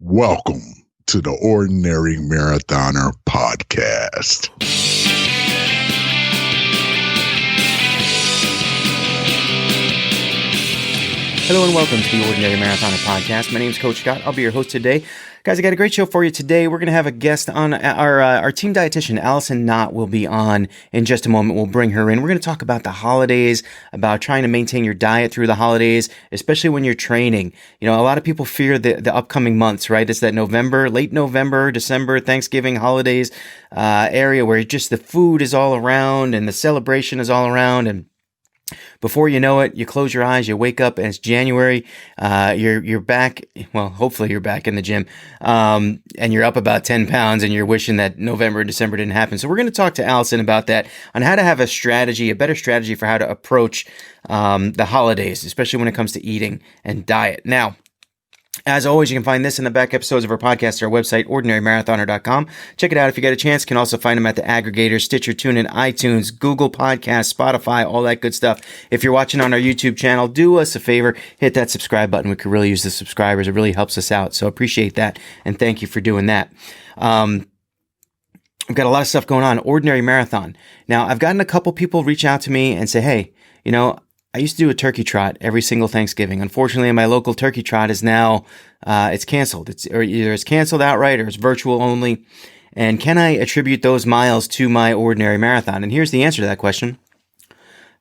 Welcome to the Ordinary Marathoner podcast. Hello and welcome to the Ordinary Marathoner podcast. My name is Coach Scott. I'll be your host today. Guys, I got a great show for you today. We're going to have a guest on. Our Team Dietitian, Allison Knott, will be on in just a moment. We'll bring her in. We're going to talk about the holidays, about trying to maintain your diet through the holidays, especially when you're training. You know, a lot of people fear the upcoming months, right? It's that November, late November, December, Thanksgiving, holidays area where just the food is all around and the celebration is all around, and before you know it, you close your eyes, you wake up, and it's January. You're back. Well, hopefully you're back in the gym, and you're up about 10 pounds, and you're wishing that November and December didn't happen. So we're going to talk to Allison about that, on how to have a strategy, a better strategy for how to approach the holidays, especially when it comes to eating and diet. Now, as always, you can find this in the back episodes of our podcast at our website, ordinarymarathoner.com. Check it out if you get a chance. You can also find them at the aggregators, Stitcher, TuneIn, iTunes, Google Podcasts, Spotify, all that good stuff. If you're watching on our YouTube channel, do us a favor, hit that subscribe button. We could really use the subscribers. It really helps us out. So appreciate that, and thank you for doing that. I've got a lot of stuff going on. Ordinary Marathon. Now, I've gotten a couple people reach out to me and say, hey, you know, I used to do a turkey trot every single Thanksgiving. Unfortunately, my local turkey trot is now, it's canceled. Either it's canceled outright or it's virtual only. And can I attribute those miles to my Ordinary Marathon? And here's the answer to that question.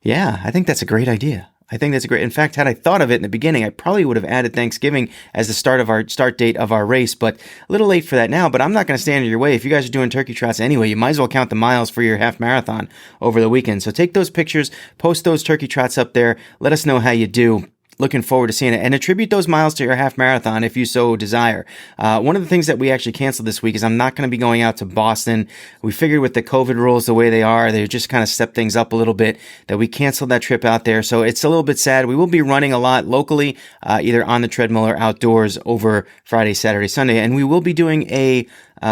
Yeah, I think that's a great idea. In fact, had I thought of it in the beginning, I probably would have added Thanksgiving as the start date of our race, but a little late for that now. But I'm not going to stand in your way. If you guys are doing turkey trots anyway, you might as well count the miles for your half marathon over the weekend. So take those pictures, post those turkey trots up there. Let us know how you do. Looking forward to seeing it, and attribute those miles to your half marathon if you so desire. One of the things that we actually canceled this week is I'm not going to be going out to Boston. We figured with the COVID rules the way they are, they just kind of step things up a little bit, that we canceled that trip out there. So it's a little bit sad. We will be running a lot locally, either on the treadmill or outdoors over Friday, Saturday, Sunday, and we will be doing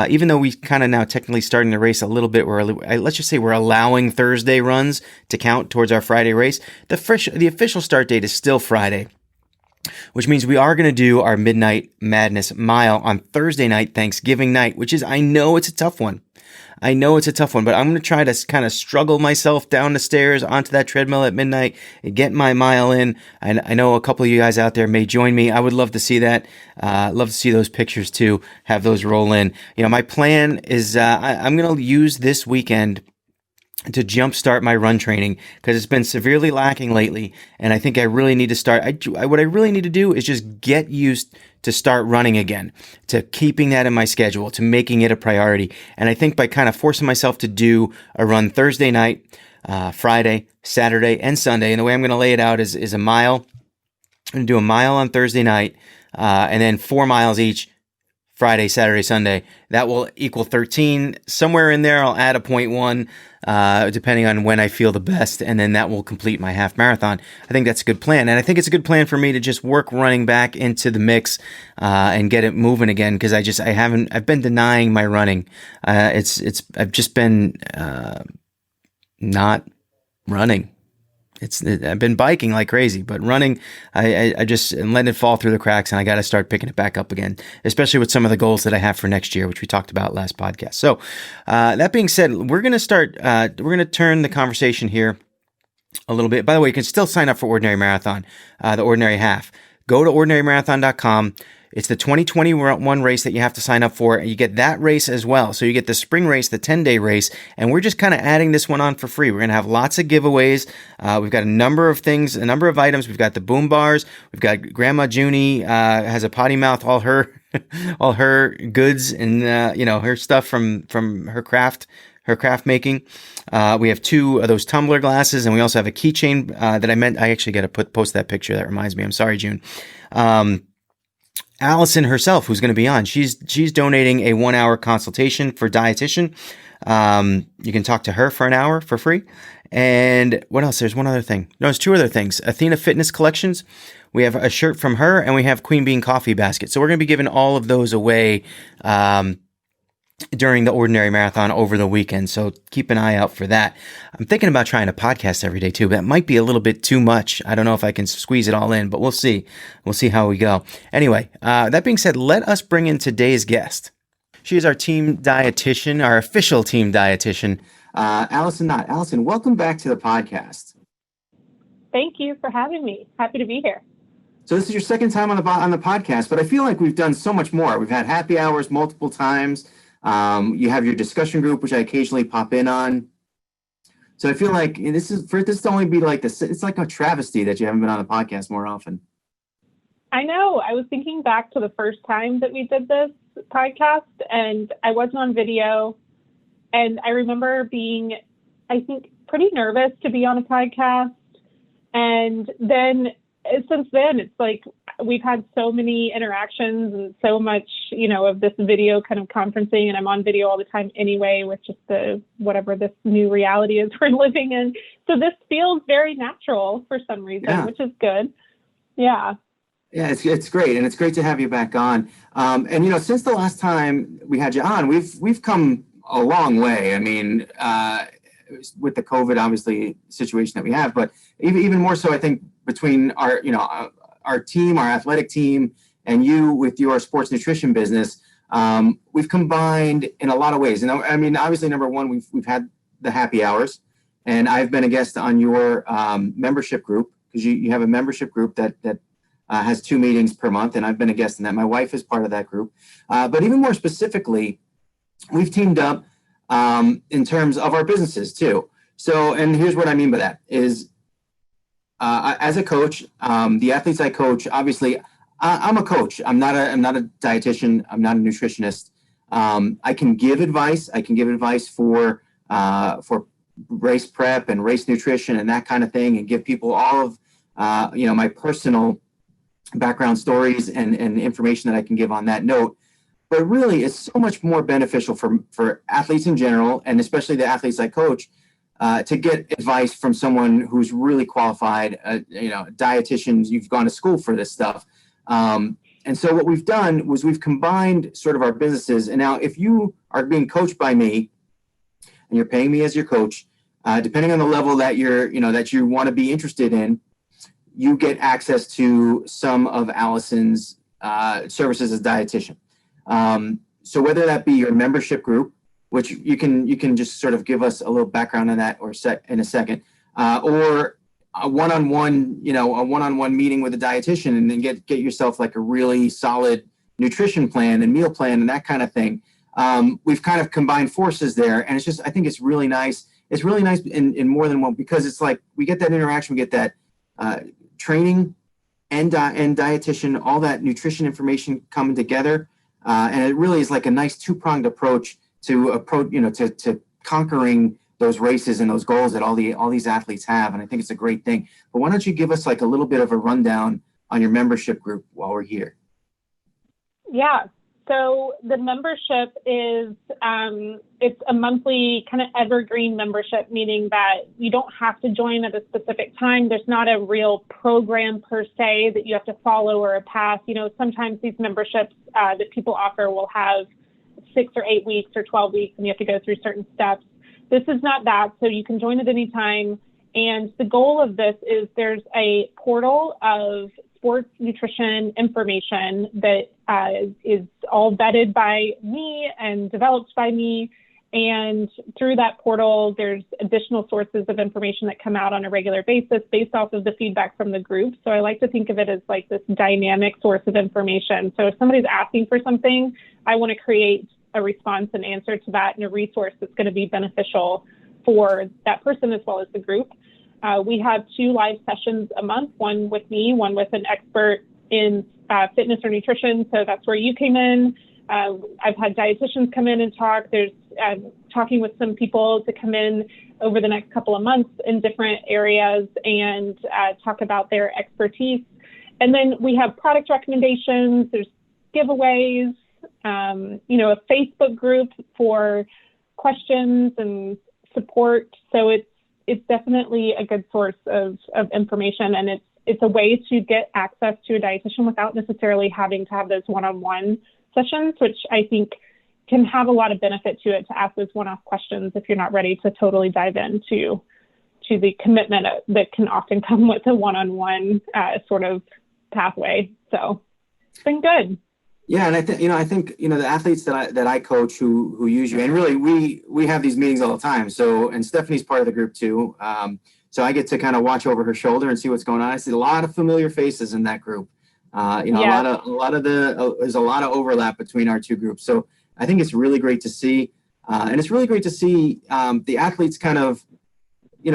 even though we kind of now technically starting the race a little bit, let's just say we're allowing Thursday runs to count towards our Friday race. The official start date is still Friday, which means we are going to do our Midnight Madness mile on Thursday night, Thanksgiving night, which is, I know it's a tough one, but I'm going to try to kind of struggle myself down the stairs onto that treadmill at midnight and get my mile in. I know a couple of you guys out there may join me. I would love to see that. Love to see those pictures too, have those roll in. You know, my plan is I'm going to use this weekend to jumpstart my run training, because it's been severely lacking lately, and I think I really need to start. What I really need to do is just get used to start running again, to keeping that in my schedule, to making it a priority. And I think by kind of forcing myself to do a run Thursday night, Friday, Saturday, and Sunday, and the way I'm going to lay it out is a mile. I'm going to do a mile on Thursday night, and then 4 miles each, Friday, Saturday, Sunday. That will equal 13. Somewhere in there, I'll add a 0.1, depending on when I feel the best, and then that will complete my half marathon. I think that's a good plan, and I think it's a good plan for me to just work running back into the mix and get it moving again, because I've been denying my running. I've just been not running. I've been biking like crazy, but running, I just am letting it fall through the cracks, and I got to start picking it back up again, especially with some of the goals that I have for next year, which we talked about last podcast. So that being said, we're going to turn the conversation here a little bit. By the way, you can still sign up for Ordinary Marathon, the Ordinary Half. Go to ordinarymarathon.com. It's the 2021 race that you have to sign up for, and you get that race as well. So you get the spring race, the 10-day race, and we're just kind of adding this one on for free. We're going to have lots of giveaways. We've got a number of things, a number of items. We've got the boom bars. We've got Grandma Junie has a potty mouth, all her goods and her stuff from her craft making. We have 2 of those tumbler glasses, and we also have a keychain that I actually got to post that picture. That reminds me. I'm sorry, June. Allison herself, who's going to be on, she's donating a 1-hour consultation for Dietitian. You can talk to her for an hour for free. And what else? There's one other thing. No, there's 2 other things. Athena Fitness Collections. We have a shirt from her, and we have Queen Bean Coffee Basket. So we're going to be giving all of those away during the Ordinary Marathon over the weekend. So keep an eye out for that. I'm thinking about trying to podcast every day too, but that might be a little bit too much. I don't know if I can squeeze it all in, but we'll see. We'll see how we go. Anyway, that being said, let us bring in today's guest. She is our team dietitian, our official team dietitian, Allison Knott. Allison, welcome back to the podcast. Thank you for having me. Happy to be here. So this is your second time on the podcast, but I feel like we've done so much more. We've had happy hours multiple times. You have your discussion group, which I occasionally pop in on. So I feel like this to only be like this. It's like a travesty that you haven't been on the podcast more often. I know. I was thinking back to the first time that we did this podcast, and I wasn't on video. And I remember being, I think, pretty nervous to be on a podcast. And then since then, it's like we've had so many interactions and so much, of this video kind of conferencing, and I'm on video all the time anyway with just whatever this new reality is we're living in. So this feels very natural for some reason, which is good. Yeah. Yeah, it's great. And it's great to have you back on. And, since the last time we had you on, we've come a long way. I mean, with the COVID, obviously, situation that we have, but even more so, I think, between our team, our athletic team, and you with your sports nutrition business, we've combined in a lot of ways. And I mean, obviously, number one, we've had the happy hours, and I've been a guest on your membership group, because you have a membership group that has 2 meetings per month, and I've been a guest in that. My wife is part of that group. But even more specifically, we've teamed up in terms of our businesses too. So, and here's what I mean by that is, as a coach, the athletes I coach, obviously, I'm a coach. I'm not a dietitian. I'm not a nutritionist. I can give advice. I can give advice for race prep and race nutrition and that kind of thing, and give people all of my personal background stories and information that I can give on that note. But really, it's so much more beneficial for athletes in general, and especially the athletes I coach, to get advice from someone who's really qualified, dietitians. You've gone to school for this stuff. And so what we've done was we've combined sort of our businesses. And now if you are being coached by me and you're paying me as your coach, depending on the level that that you want to be interested in, you get access to some of Allison's services as a dietitian. So whether that be your membership group, which you can just sort of give us a little background on that in a second, or a one-on-one meeting with a dietitian, and then get yourself like a really solid nutrition plan and meal plan and that kind of thing. We've kind of combined forces there, and I think it's really nice. It's really nice in more than one, because it's like we get that interaction, we get that training and dietitian, all that nutrition information coming together, and it really is like a nice two-pronged approach to conquering those races and those goals that all these athletes have. And I think it's a great thing. But why don't you give us like a little bit of a rundown on your membership group while we're here? Yeah. So the membership is, it's a monthly kind of evergreen membership, meaning that you don't have to join at a specific time. There's not a real program per se that you have to follow or a path. Sometimes these memberships that people offer will have 6 or 8 weeks or 12 weeks, and you have to go through certain steps. This is not that, so you can join at any time. And the goal of this is there's a portal of sports nutrition information that is all vetted by me and developed by me. And through that portal, there's additional sources of information that come out on a regular basis based off of the feedback from the group. So I like to think of it as like this dynamic source of information. So if somebody's asking for something, I want to create a response and answer to that, and a resource that's going to be beneficial for that person as well as the group. We have 2 live sessions a month, one with me, one with an expert in fitness or nutrition. So that's where you came in. I've had dietitians come in and talk. There's talking with some people to come in over the next couple of months in different areas and talk about their expertise. And then we have product recommendations. There's giveaways, a Facebook group for questions and support. So it's definitely a good source of information, and it's a way to get access to a dietitian without necessarily having to have those one-on-one sessions, which I think can have a lot of benefit to it to ask those one-off questions if you're not ready to totally dive into the commitment that can often come with a one-on-one sort of pathway. So it's been good. Yeah, and I think the athletes that I coach who use you, and really we have these meetings all the time. So, and Stephanie's part of the group too. So I get to kind of watch over her shoulder and see what's going on. I see a lot of familiar faces in that group. A lot of there's a lot of overlap between our two groups. So I think it's really great to see, and it's really great to see the athletes kind of,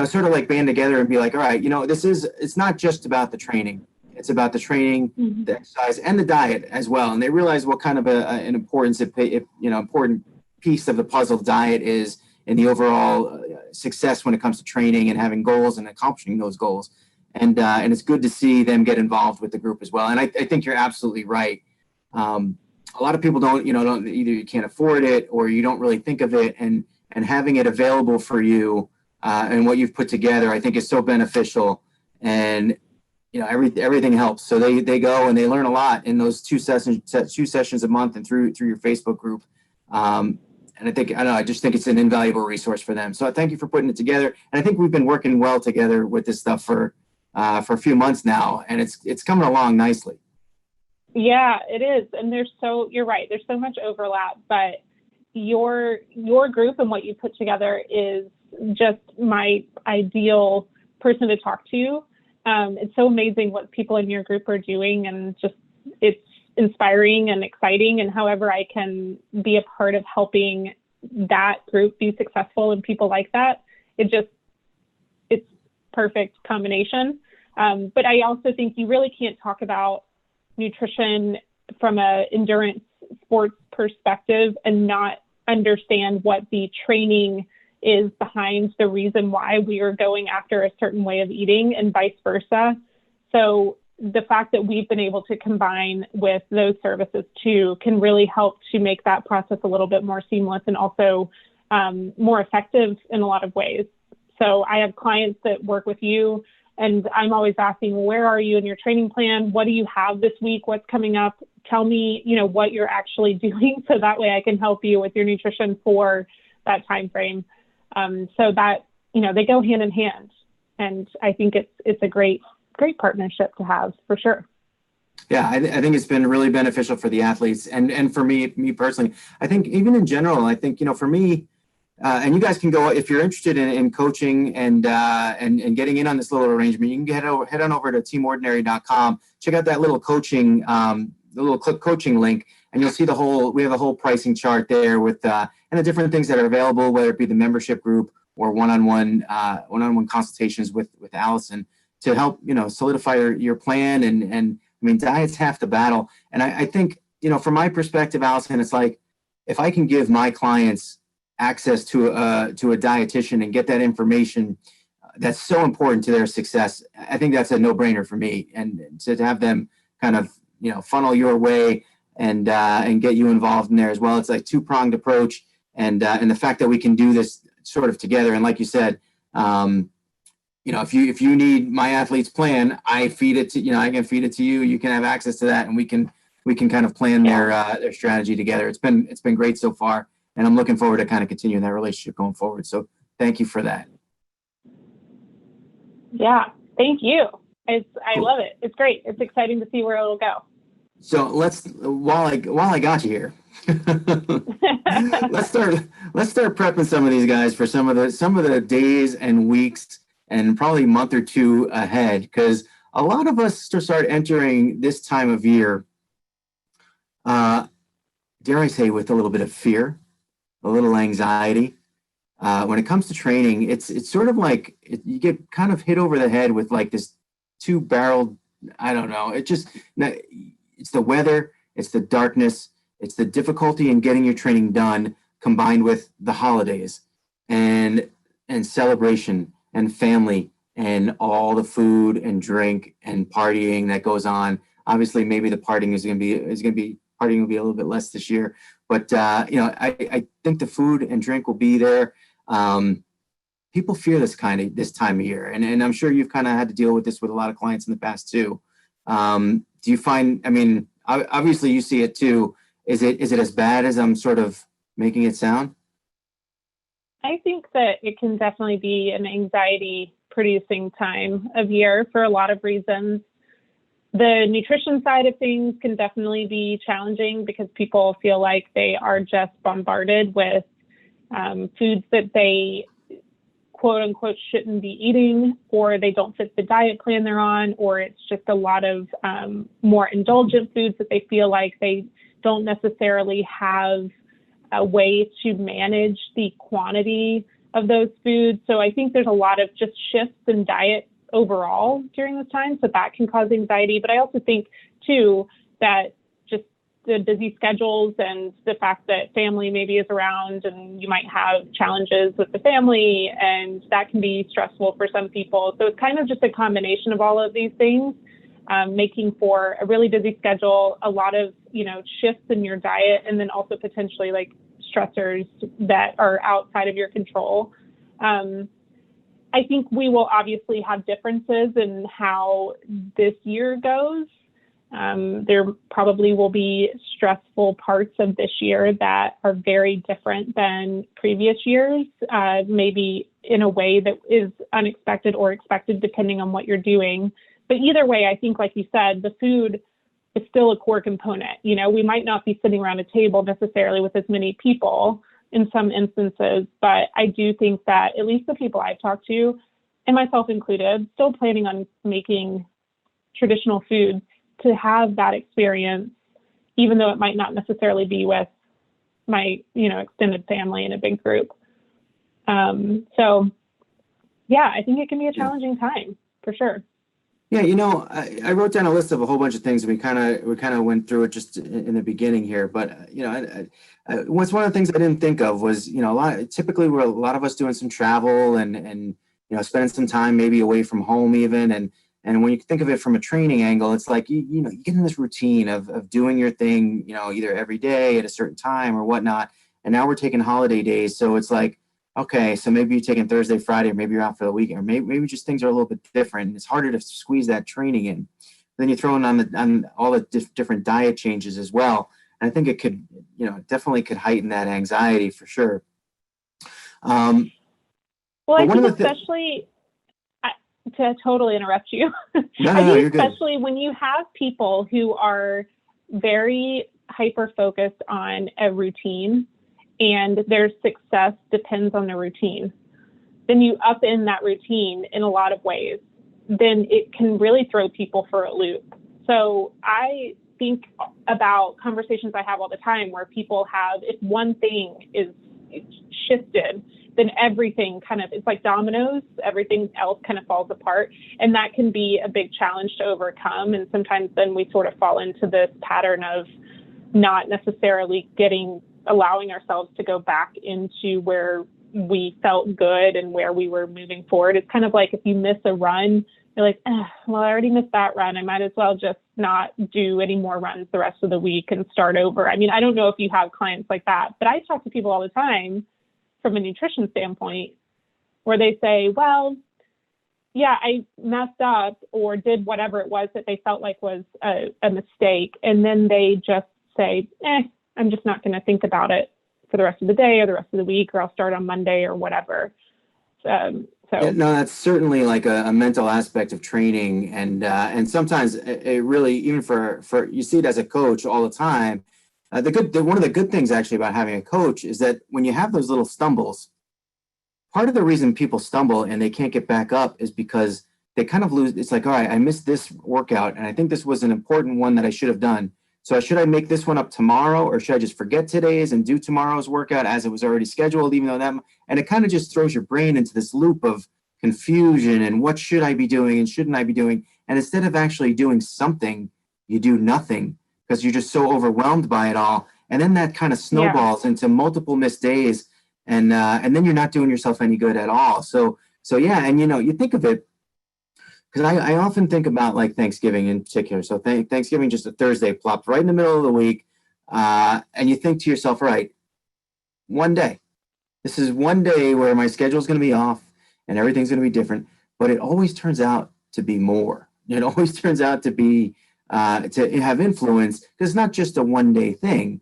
sort of like band together and be like, all right, it's not just about the training. It's about the training, the exercise, and the diet as well. And they realize what kind of an important piece of the puzzle diet is in the overall success when it comes to training and having goals and accomplishing those goals. And it's good to see them get involved with the group as well. And I think you're absolutely right. A lot of people don't either you can't afford it or you don't really think of it, and having it available for you and what you've put together, I think is so beneficial. And everything helps. So they go and they learn a lot in those two sessions a month and through your Facebook group. And I just think it's an invaluable resource for them. So thank you for putting it together. And I think we've been working well together with this stuff for a few months now, and it's coming along nicely. Yeah, it is. And you're right. There's so much overlap, but your group and what you put together is just my ideal person to talk to. It's so amazing what people in your group are doing, and just it's inspiring and exciting. And however I can be a part of helping that group be successful and people like that, it's perfect combination. But I also think you really can't talk about nutrition from a endurance sports perspective and not understand what the training is behind the reason why we are going after a certain way of eating and vice versa. So the fact that we've been able to combine with those services too can really help to make that process a little bit more seamless and also more effective in a lot of ways. So I have clients that work with you, and I'm always asking, where are you in your training plan? What do you have this week? What's coming up? Tell me, what you're actually doing, so that way I can help you with your nutrition for that time frame. So that, they go hand in hand. And I think it's a great partnership to have, for sure. Yeah, I think it's been really beneficial for the athletes and for me personally. I think even in general, I think, for me, and you guys can go, if you're interested in coaching and getting in on this little arrangement, you can head on over to teamordinary.com, check out that little coaching, the little coaching link, and you'll see we have a whole pricing chart there with, and the different things that are available, whether it be the membership group or one-on-one consultations with Allison to help, solidify your plan. And I mean, diet's half the battle. And I think, from my perspective, Allison, it's like, if I can give my clients access to a dietitian and get that information that's so important to their success, I think that's a no-brainer for me. And to have them kind of, funnel your way and get you involved in there as well. It's like two-pronged approach. And the fact that we can do this sort of together. And like you said, if you need my athlete's plan, I feed it to, I can feed it to you. You can have access to that, and we can kind of plan their strategy together. It's been great so far, and I'm looking forward to kind of continuing that relationship going forward. So thank you for that. Yeah, thank you. I love it. It's great. It's exciting to see where it'll go. So while I got you here, let's start prepping some of these guys for some of the days and weeks and probably a month or two ahead, because a lot of us start entering this time of year, dare I say, with a little bit of fear, a little anxiety. When it comes to training, it's sort of like you get kind of hit over the head with like this two-barreled, I don't know. It's the weather, it's the darkness, it's the difficulty in getting your training done, combined with the holidays and celebration and family and all the food and drink and partying that goes on. Obviously, maybe the partying partying will be a little bit less this year, but I think the food and drink will be there. People fear this time of year, and I'm sure you've kind of had to deal with this with a lot of clients in the past too. Do you find, I mean, obviously you see it too. Is it as bad as I'm sort of making it sound? I think that it can definitely be an anxiety producing time of year for a lot of reasons. The nutrition side of things can definitely be challenging because people feel like they are just bombarded with foods that they quote unquote shouldn't be eating, or they don't fit the diet plan they're on, or it's just a lot of more indulgent foods that they feel like they don't necessarily have a way to manage the quantity of those foods. So I think there's a lot of just shifts in diet overall during this time. So that can cause anxiety. But I also think too that just the busy schedules and the fact that family maybe is around and you might have challenges with the family, and that can be stressful for some people. So it's kind of just a combination of all of these things, making for a really busy schedule, a lot of, shifts in your diet, and then also potentially like stressors that are outside of your control. I think we will obviously have differences in how this year goes. There probably will be stressful parts of this year that are very different than previous years, maybe in a way that is unexpected or expected depending on what you're doing. But either way, I think, like you said, the food is still a core component. We might not be sitting around a table necessarily with as many people in some instances, but I do think that at least the people I've talked to, and myself included, still planning on making traditional foods to have that experience, even though it might not necessarily be with my, extended family in a big group. So yeah, I think it can be a challenging time for sure. Yeah, I wrote down a list of a whole bunch of things. We kind of went through it just in the beginning here, but what's one of the things I didn't think of was typically we're a lot of us doing some travel and spending some time maybe away from home even, and when you think of it from a training angle, it's like you get in this routine of doing your thing either every day at a certain time or whatnot, and now we're taking holiday days, so it's like, okay, so maybe you're taking Thursday, Friday, or maybe you're out for the weekend, or maybe just things are a little bit different. It's harder to squeeze that training in. Then you throw in on all the different diet changes as well. And I think it could, definitely could heighten that anxiety for sure. Well, I think especially, to totally interrupt you, No, you're good. Especially when you have people who are very hyper-focused on a routine, and their success depends on the routine, then you up in that routine in a lot of ways, then it can really throw people for a loop. So I think about conversations I have all the time where people have, if one thing is shifted, then everything it's like dominoes, everything else kind of falls apart. And that can be a big challenge to overcome. And sometimes then we sort of fall into this pattern of not necessarily allowing ourselves to go back into where we felt good and where we were moving forward. It's kind of like if you miss a run, you're like, well, I already missed that run. I might as well just not do any more runs the rest of the week and start over. I mean, I don't know if you have clients like that, but I talk to people all the time from a nutrition standpoint where they say, well, yeah, I messed up or did whatever it was that they felt like was a mistake. And then they just say, I'm just not going to think about it for the rest of the day or the rest of the week, or I'll start on Monday or whatever. Yeah, no, that's certainly like a mental aspect of training. And sometimes it really, even for you see it as a coach all the time. One of the good things actually about having a coach is that when you have those little stumbles, part of the reason people stumble and they can't get back up is because they kind of lose. It's like, all right, I missed this workout and I think this was an important one that I should have done. So should I make this one up tomorrow, or should I just forget today's and do tomorrow's workout as it was already scheduled, even though and it kind of just throws your brain into this loop of confusion and what should I be doing and shouldn't I be doing? And instead of actually doing something, you do nothing because you're just so overwhelmed by it all. And then that kind of snowballs into multiple missed days. And then you're not doing yourself any good at all. So yeah. And, you think of it, because I often think about like Thanksgiving in particular. So Thanksgiving, just a Thursday plopped right in the middle of the week. And you think to yourself, right, one day, this is one day where my schedule is going to be off and everything's going to be different. But it always turns out to be more. It always turns out to be, to have influence, because it's not just a one day thing.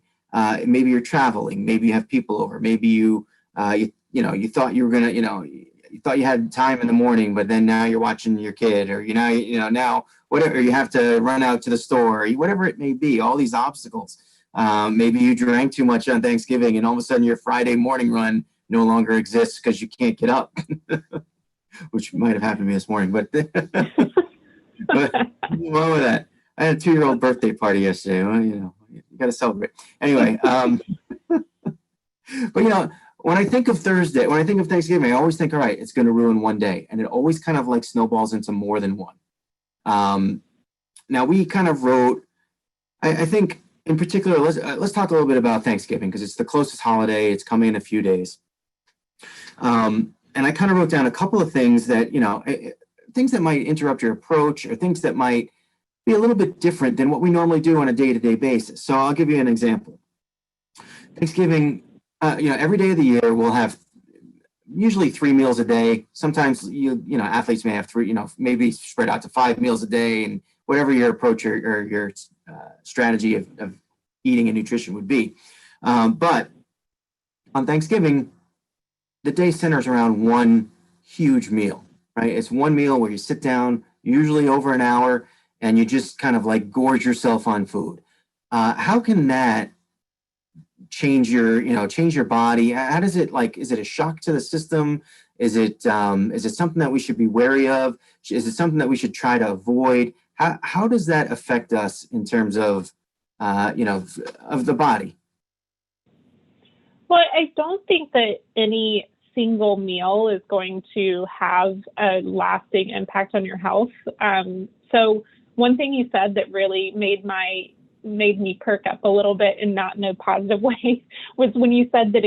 Maybe you're traveling, maybe you have people over, maybe you thought you were gonna, you thought you had time in the morning, but then now you're watching your kid, or now whatever, you have to run out to the store, whatever it may be. All these obstacles. Maybe you drank too much on Thanksgiving, and all of a sudden your Friday morning run no longer exists because you can't get up, which might have happened to me this morning. But but wrong with that. I had a 2-year-old birthday party yesterday. Well, you got to celebrate. Anyway, but when I think of Thanksgiving, I always think, all right, it's going to ruin one day, and it always kind of like snowballs into more than one. Now we kind of wrote, I think in particular, let's talk a little bit about Thanksgiving, because it's the closest holiday. It's coming in a few days. And I kind of wrote down a couple of things that, things that might interrupt your approach, or things that might be a little bit different than what we normally do on a day-to-day basis. So I'll give you an example. Thanksgiving, every day of the year we'll have usually 3 meals a day. Sometimes athletes may have 3, maybe spread out to 5 meals a day, and whatever your approach or your strategy of eating and nutrition would be. But on Thanksgiving, the day centers around one huge meal, right? It's one meal where you sit down, usually over an hour, and you just kind of like gorge yourself on food. How can that change your body? How does it, is it a shock to the system? Is it something that we should be wary of? Is it something that we should try to avoid? How does that affect us in terms of, of the body? Well, I don't think that any single meal is going to have a lasting impact on your health. So one thing you said that really made me perk up a little bit, and not in a positive way, was when you said that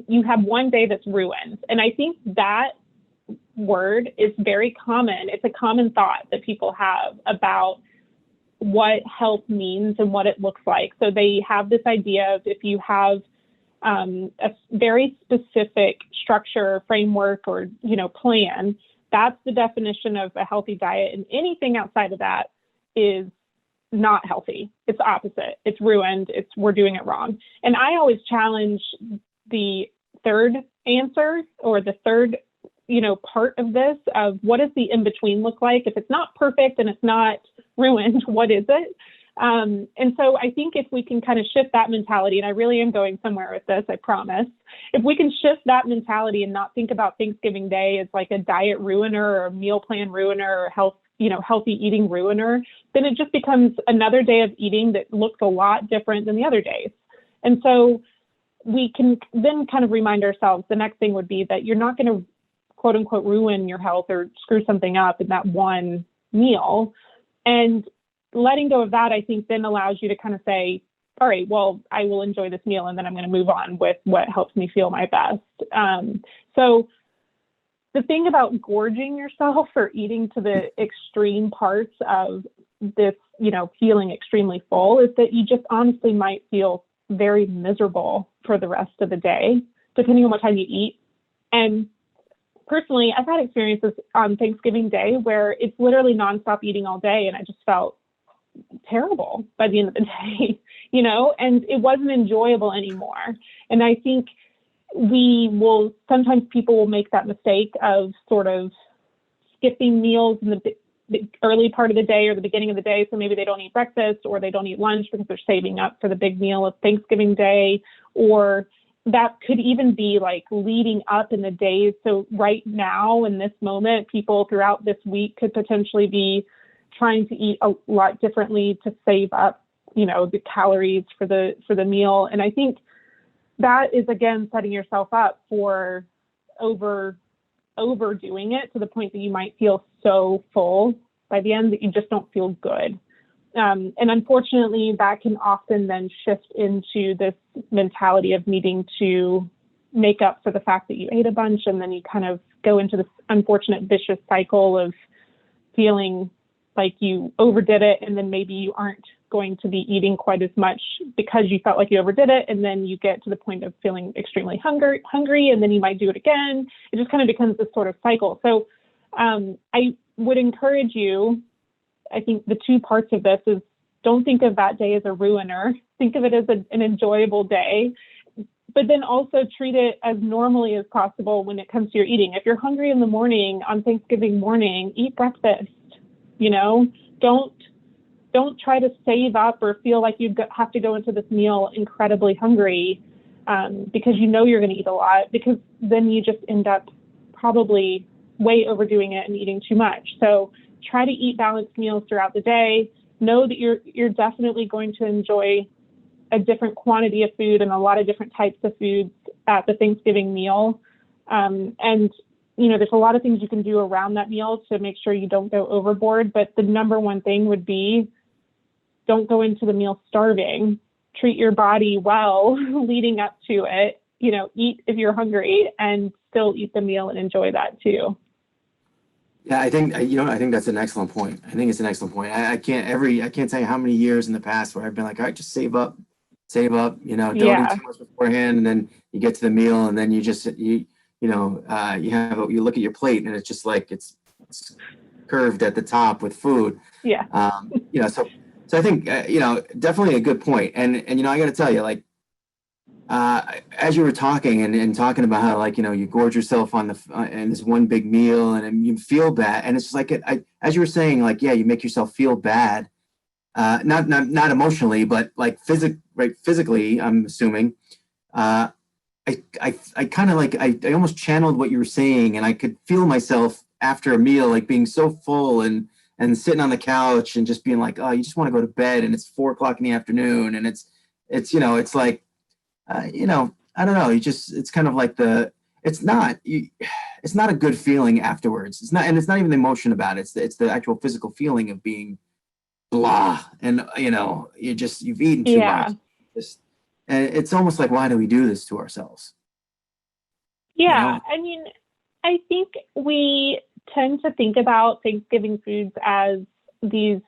you have one day that's ruined. And I think that word is very common. It's a common thought that people have about what health means and what it looks like. So they have this idea of, if you have a very specific structure, framework, or plan, that's the definition of a healthy diet, and anything outside of that is not healthy. It's opposite. It's ruined. We're doing it wrong. And I always challenge the third answer, or the third part of this, of what does the in-between look like? If it's not perfect and it's not ruined, what is it? And so I think if we can kind of shift that mentality, and I really am going somewhere with this, I promise, if we can shift that mentality and not think about Thanksgiving Day as like a diet ruiner or a meal plan ruiner or healthy eating ruiner, then it just becomes another day of eating that looks a lot different than the other days. And so we can then kind of remind ourselves, the next thing would be that you're not going to, quote unquote, ruin your health or screw something up in that one meal. And letting go of that, I think, then allows you to kind of say, all right, well, I will enjoy this meal, and then I'm going to move on with what helps me feel my best. So the thing about gorging yourself or eating to the extreme parts of this, feeling extremely full, is that you just honestly might feel very miserable for the rest of the day, depending on what time you eat. And personally, I've had experiences on Thanksgiving Day where it's literally nonstop eating all day, and I just felt terrible by the end of the day, and it wasn't enjoyable anymore. And I think sometimes people will make that mistake of sort of skipping meals in the early part of the day or the beginning of the day. So maybe they don't eat breakfast, or they don't eat lunch because they're saving up for the big meal of Thanksgiving Day, or that could even be like leading up in the days. So right now, in this moment, people throughout this week could potentially be trying to eat a lot differently to save up, the calories for the meal. And I think that is, again, setting yourself up for overdoing it to the point that you might feel so full by the end that you just don't feel good. And unfortunately, that can often then shift into this mentality of needing to make up for the fact that you ate a bunch, and then you kind of go into this unfortunate vicious cycle of feeling like you overdid it, and then maybe you aren't going to be eating quite as much because you felt like you overdid it, and then you get to the point of feeling extremely hungry, and then you might do it again. It just kind of becomes this sort of cycle. So I would encourage you, I think the two parts of this is, don't think of that day as a ruiner, think of it as an enjoyable day, but then also treat it as normally as possible when it comes to your eating. If you're hungry in the morning on Thanksgiving morning, eat breakfast. Don't try to save up or feel like you have to go into this meal incredibly hungry because you're going to eat a lot, because then you just end up probably way overdoing it and eating too much. So try to eat balanced meals throughout the day. Know that you're definitely going to enjoy a different quantity of food and a lot of different types of foods at the Thanksgiving meal. There's a lot of things you can do around that meal to make sure you don't go overboard. But the number one thing would be, don't go into the meal starving. Treat your body well leading up to it. Eat if you're hungry and still eat the meal and enjoy that too. Yeah, I think that's an excellent point. I think it's an excellent point. I can't tell you how many years in the past where I've been like, all right, just save up, don't eat too much beforehand, and then you get to the meal, and then you look at your plate, and it's just like it's curved at the top with food. Yeah. So I think definitely a good point. And I got to tell you, like, as you were talking and talking about how, like, you gorge yourself on in this one big meal and you feel bad, and it's just like as you were saying, like, yeah, you make yourself feel bad, not emotionally, but like physically, I'm assuming. I kind of like I almost channeled what you were saying, and I could feel myself after a meal, like being so full and sitting on the couch and just being like, oh, you just want to go to bed, and it's 4:00 in the afternoon, and it's like, I don't know. It's kind of like it's not a good feeling afterwards. It's not even the emotion about it. It's the actual physical feeling of being blah, and you've eaten too much. And it's almost like, why do we do this to ourselves? Yeah. I mean, I think we tend to think about Thanksgiving foods as these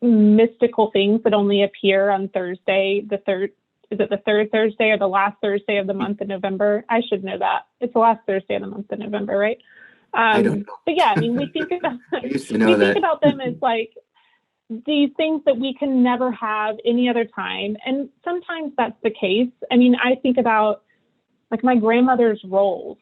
mystical things that only appear on Thursday, the third. Is it the third Thursday or the last Thursday of the month in November? I should know that. It's the last Thursday of the month in November, right? I don't know. But yeah, I mean, we think about think about them as like these things that we can never have any other time. And sometimes that's the case. I mean, I think about like my grandmother's rolls.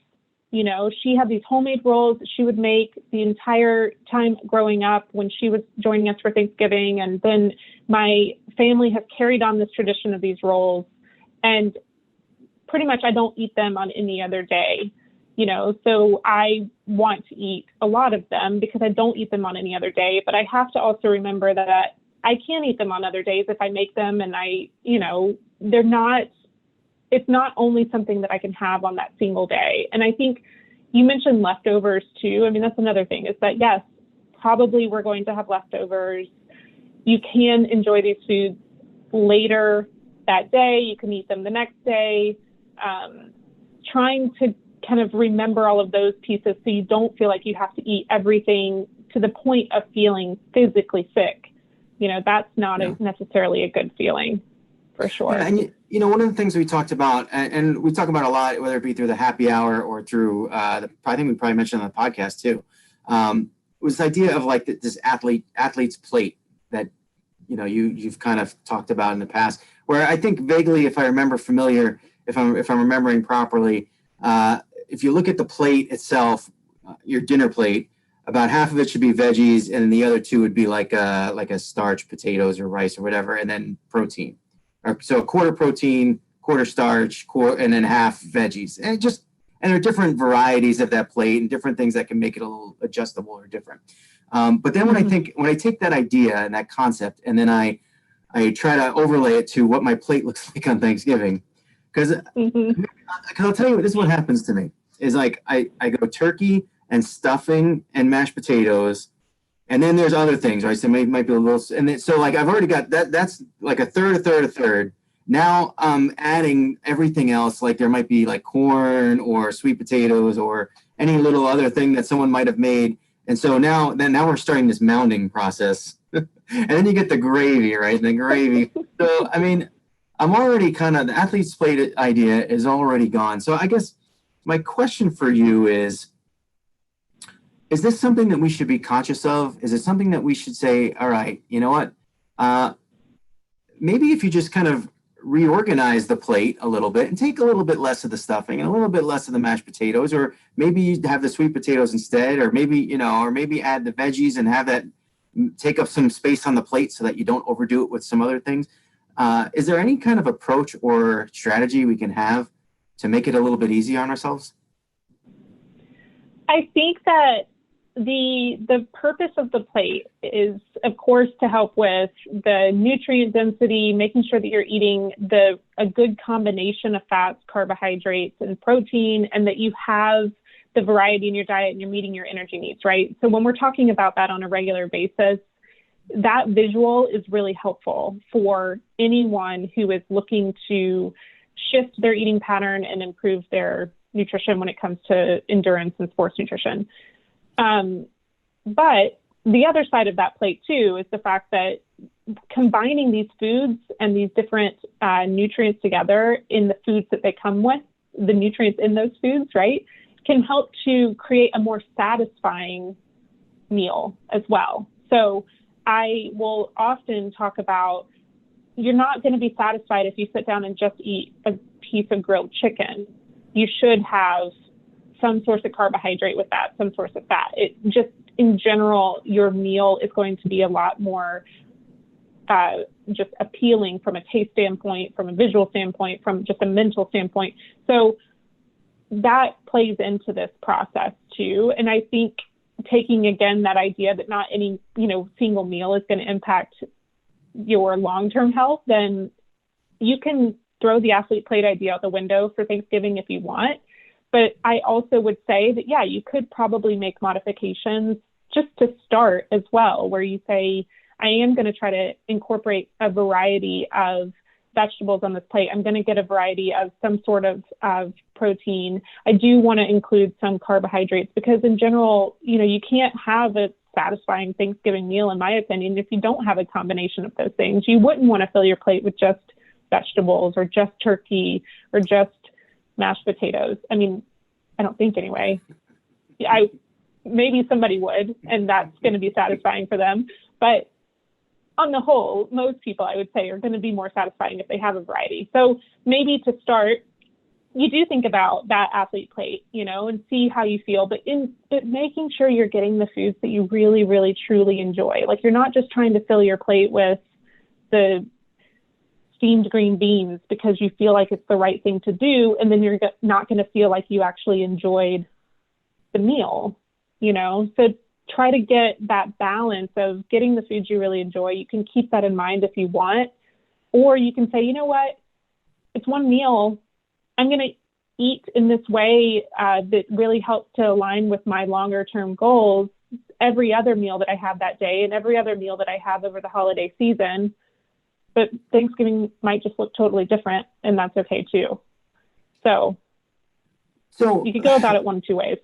She had these homemade rolls that she would make the entire time growing up when she was joining us for Thanksgiving. And then my family has carried on this tradition of these rolls. And pretty much I don't eat them on any other day, so I want to eat a lot of them because I don't eat them on any other day. But I have to also remember that I can eat them on other days if I make them. And it's not only something that I can have on that single day. And I think you mentioned leftovers too. I mean, that's another thing, is that, yes, probably we're going to have leftovers. You can enjoy these foods later that day. You can eat them the next day. Trying to kind of remember all of those pieces so you don't feel like you have to eat everything to the point of feeling physically sick. That's not necessarily a good feeling. For sure. Yeah, and one of the things we talked about, and we talk about a lot, whether it be through the happy hour or through, I think we probably mentioned on the podcast too, was this idea of like this athlete's plate that, you've kind of talked about in the past, where I think vaguely, if I'm remembering properly, if you look at the plate itself, your dinner plate, about half of it should be veggies, and then the other two would be like a starch, potatoes or rice or whatever, and then protein. So a quarter protein, quarter starch, and then half veggies. And there are different varieties of that plate and different things that can make it a little adjustable or different. But then when I take that idea and that concept, and then I try to overlay it to what my plate looks like on Thanksgiving, because I'll tell you, this is what happens to me, is like I go turkey and stuffing and mashed potatoes. And then there's other things, right? So it might be a little, and then, so like I've already got that. That's like a third. Now I'm adding everything else. Like there might be like corn or sweet potatoes or any little other thing that someone might have made. And so now we're starting this mounding process, and then you get the gravy, right? And the gravy. So I mean, I'm already kind of, the athlete's plate idea is already gone. So I guess my question for you is this something that we should be conscious of? Is it something that we should say, all right, you know what? Maybe if you just kind of reorganize the plate a little bit and take a little bit less of the stuffing and a little bit less of the mashed potatoes, or maybe you have the sweet potatoes instead, or maybe, or maybe add the veggies and have that take up some space on the plate so that you don't overdo it with some other things. Is there any kind of approach or strategy we can have to make it a little bit easier on ourselves? I think that the purpose of the plate is, of course, to help with the nutrient density, making sure that you're eating a good combination of fats, carbohydrates, and protein, and that you have the variety in your diet and you're meeting your energy needs, right? So when we're talking about that on a regular basis, that visual is really helpful for anyone who is looking to shift their eating pattern and improve their nutrition when it comes to endurance and sports nutrition. But the other side of that plate too is the fact that combining these foods and these different nutrients together in the foods that they come with, the nutrients in those foods, right, can help to create a more satisfying meal as well. So I will often talk about, you're not going to be satisfied if you sit down and just eat a piece of grilled chicken. You should have some source of carbohydrate with that, some source of fat. It just, in general, your meal is going to be a lot more just appealing from a taste standpoint, from a visual standpoint, from just a mental standpoint. So that plays into this process too. And I think taking, again, that idea that not any, single meal is going to impact your long-term health, then you can throw the athlete plate idea out the window for Thanksgiving if you want. But I also would say that, yeah, you could probably make modifications just to start as well, where you say, I am going to try to incorporate a variety of vegetables on this plate. I'm going to get a variety of some sort of protein. I do want to include some carbohydrates because in general, you can't have a satisfying Thanksgiving meal, in my opinion, if you don't have a combination of those things. You wouldn't want to fill your plate with just vegetables or just turkey or just mashed potatoes. I mean, I don't think anyway. Maybe somebody would, and that's going to be satisfying for them. But on the whole, most people, I would say, are going to be more satisfying if they have a variety. So maybe to start, you do think about that athlete plate, and see how you feel, but making sure you're getting the foods that you really, really, truly enjoy. Like, you're not just trying to fill your plate with the steamed green beans because you feel like it's the right thing to do, and then you're not going to feel like you actually enjoyed the meal, So try to get that balance of getting the foods you really enjoy. You can keep that in mind if you want, or you can say, you know what, it's one meal. I'm going to eat in this way that really helps to align with my longer term goals every other meal that I have that day and every other meal that I have over the holiday season. But Thanksgiving might just look totally different, and that's okay too. So you could go about it one of two ways.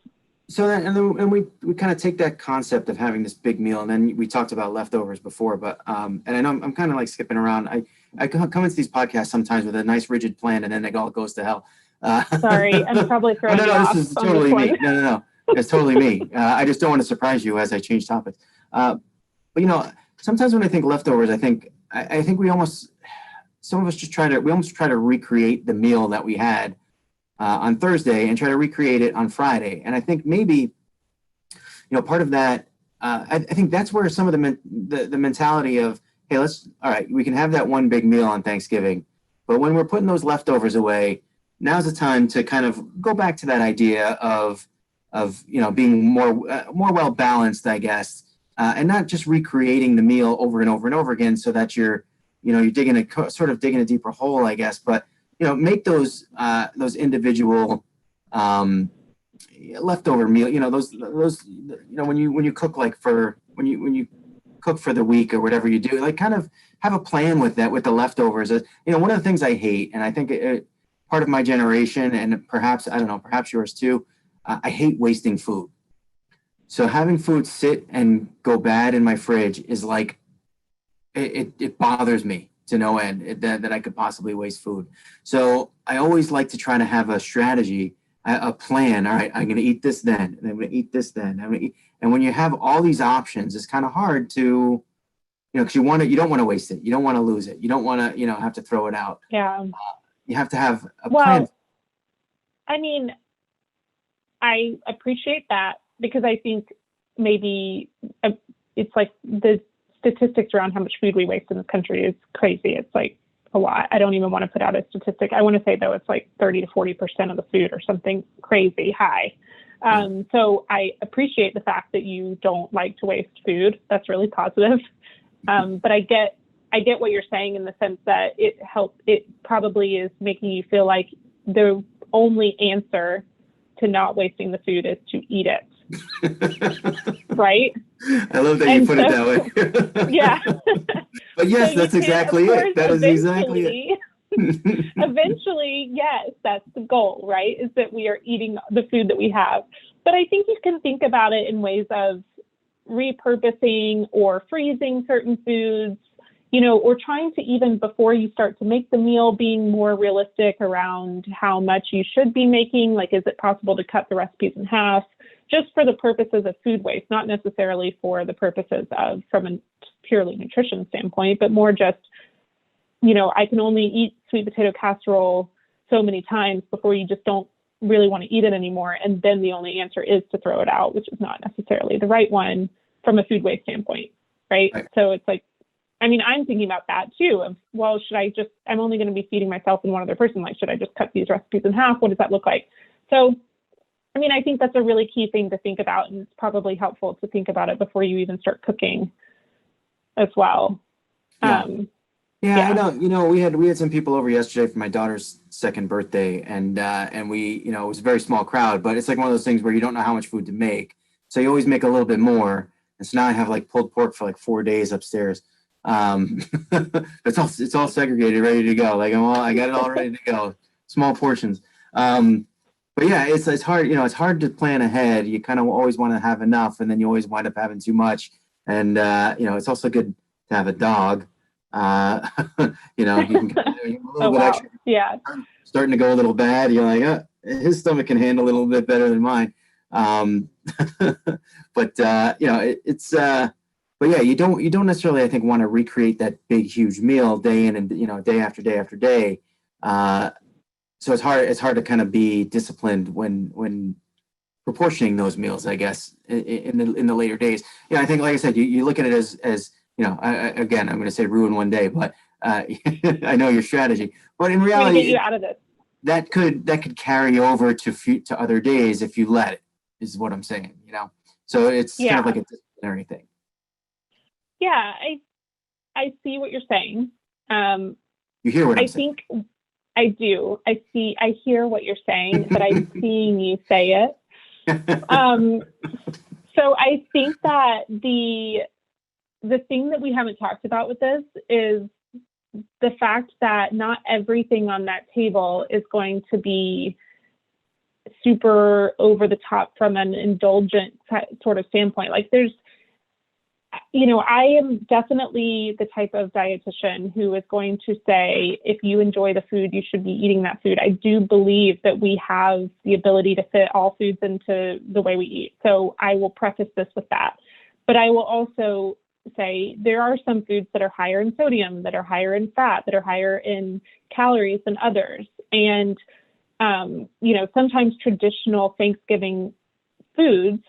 So then we kind of take that concept of having this big meal, and then we talked about leftovers before, but and I know I'm kind of like skipping around. I come into these podcasts sometimes with a nice rigid plan, and then it all goes to hell. Sorry, I'm probably throwing you off. This is totally me. No, it's totally me. I just don't want to surprise you as I change topics. But sometimes when I think leftovers, I think we almost try to recreate the meal that we had on Thursday and try to recreate it on Friday. And I think maybe, part of that, I think that's where some of the mentality of, hey, all right, we can have that one big meal on Thanksgiving, but when we're putting those leftovers away, now's the time to kind of go back to that idea of being more well balanced, I guess, and not just recreating the meal over and over and over again, so that you're digging a deeper hole, I guess, but make those individual leftover meal. Those when you cook when you cook for the week or whatever you do, like kind of have a plan with that, with the leftovers. One of the things I hate, and I think part of my generation, and perhaps yours too, I hate wasting food. So having food sit and go bad in my fridge is like, it bothers me to no end that I could possibly waste food. So I always like to try to have a strategy, a plan. All right, I'm going to eat this then, and I'm going to eat this then. And when you have all these options, it's kind of hard to, because you don't want to waste it. You don't want to lose it. You don't want to, have to throw it out. Yeah. You have to have a plan. I mean, I appreciate that because I think maybe it's like the statistics around how much food we waste in this country is crazy. It's like a lot. I don't even want to put out a statistic. I want to say, though, it's like 30 to 40% of the food or something crazy high. So I appreciate the fact that you don't like to waste food. That's really positive. But I get what you're saying in the sense that it probably is making you feel like the only answer to not wasting the food is to eat it. Right? I love that you put it that way. Yeah. But yes, that's exactly it. That is exactly it. Eventually, yes, that's the goal, right? Is that we are eating the food that we have. But I think you can think about it in ways of repurposing or freezing certain foods, or trying to, even before you start to make the meal, being more realistic around how much you should be making. Like, is it possible to cut the recipes in half just for the purposes of food waste, not necessarily for the purposes of from a purely nutrition standpoint, but more just, I can only eat sweet potato casserole so many times before you just don't really want to eat it anymore. And then the only answer is to throw it out, which is not necessarily the right one from a food waste standpoint, right? So it's like, I'm thinking about that too. Of, well, I'm only going to be feeding myself and one other person. Like, should I just cut these recipes in half? What does that look like? So, I think that's a really key thing to think about, and it's probably helpful to think about it before you even start cooking as well. I know. We had some people over yesterday for my daughter's second birthday, and we, it was a very small crowd, but it's like one of those things where you don't know how much food to make, so you always make a little bit more. And so now I have like pulled pork for like 4 days upstairs. It's all segregated, ready to go. Like, I got it all ready to go. Small portions. But yeah, it's hard. It's hard to plan ahead. You kind of always want to have enough, and then you always wind up having too much. And it's also good to have a dog. You can kind of a little bit extra. Yeah. Starting to go a little bad. You're like, his stomach can handle it a little bit better than mine. But but yeah, you don't necessarily, I think, want to recreate that big, huge meal day in and day after day after day. So it's hard to kind of be disciplined when proportioning those meals, I guess, in the later days. I think, like I said, you look at it as again, I'm going to say ruin one day, but I know your strategy. But in reality, get you out of this. That could carry over to other days if you let it. Is what I'm saying. So it's kind of like a disciplinary thing. Yeah, I see what you're saying. You hear what I'm saying? I think I do. I hear what you're saying, but I'm seeing you say it. So I think that the thing that we haven't talked about with this is the fact that not everything on that table is going to be super over the top from an indulgent sort of standpoint. Like, there's, I am definitely the type of dietitian who is going to say, if you enjoy the food, you should be eating that food. I do believe that we have the ability to fit all foods into the way we eat. So I will preface this with that. But I will also say there are some foods that are higher in sodium, that are higher in fat, that are higher in calories than others. And, sometimes traditional Thanksgiving foods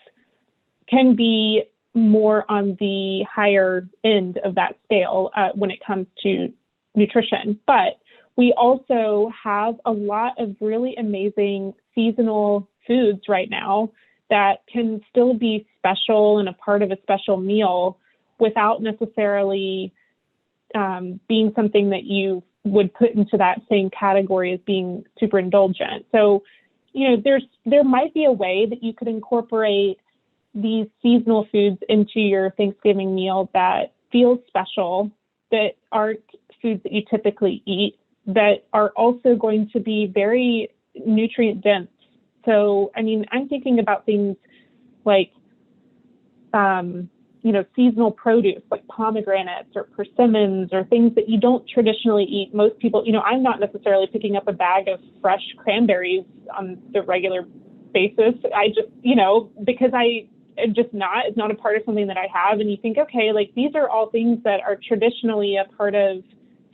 can be more on the higher end of that scale when it comes to nutrition. But we also have a lot of really amazing seasonal foods right now that can still be special and a part of a special meal without necessarily being something that you would put into that same category as being super indulgent. So, there might be a way that you could incorporate these seasonal foods into your Thanksgiving meal that feels special, that aren't foods that you typically eat, that are also going to be very nutrient dense. So, I'm thinking about things like, seasonal produce like pomegranates or persimmons or things that you don't traditionally eat. Most people, I'm not necessarily picking up a bag of fresh cranberries on the regular basis. I just, because I just not, it's not a part of something that I have. And you think, okay, like these are all things that are traditionally a part of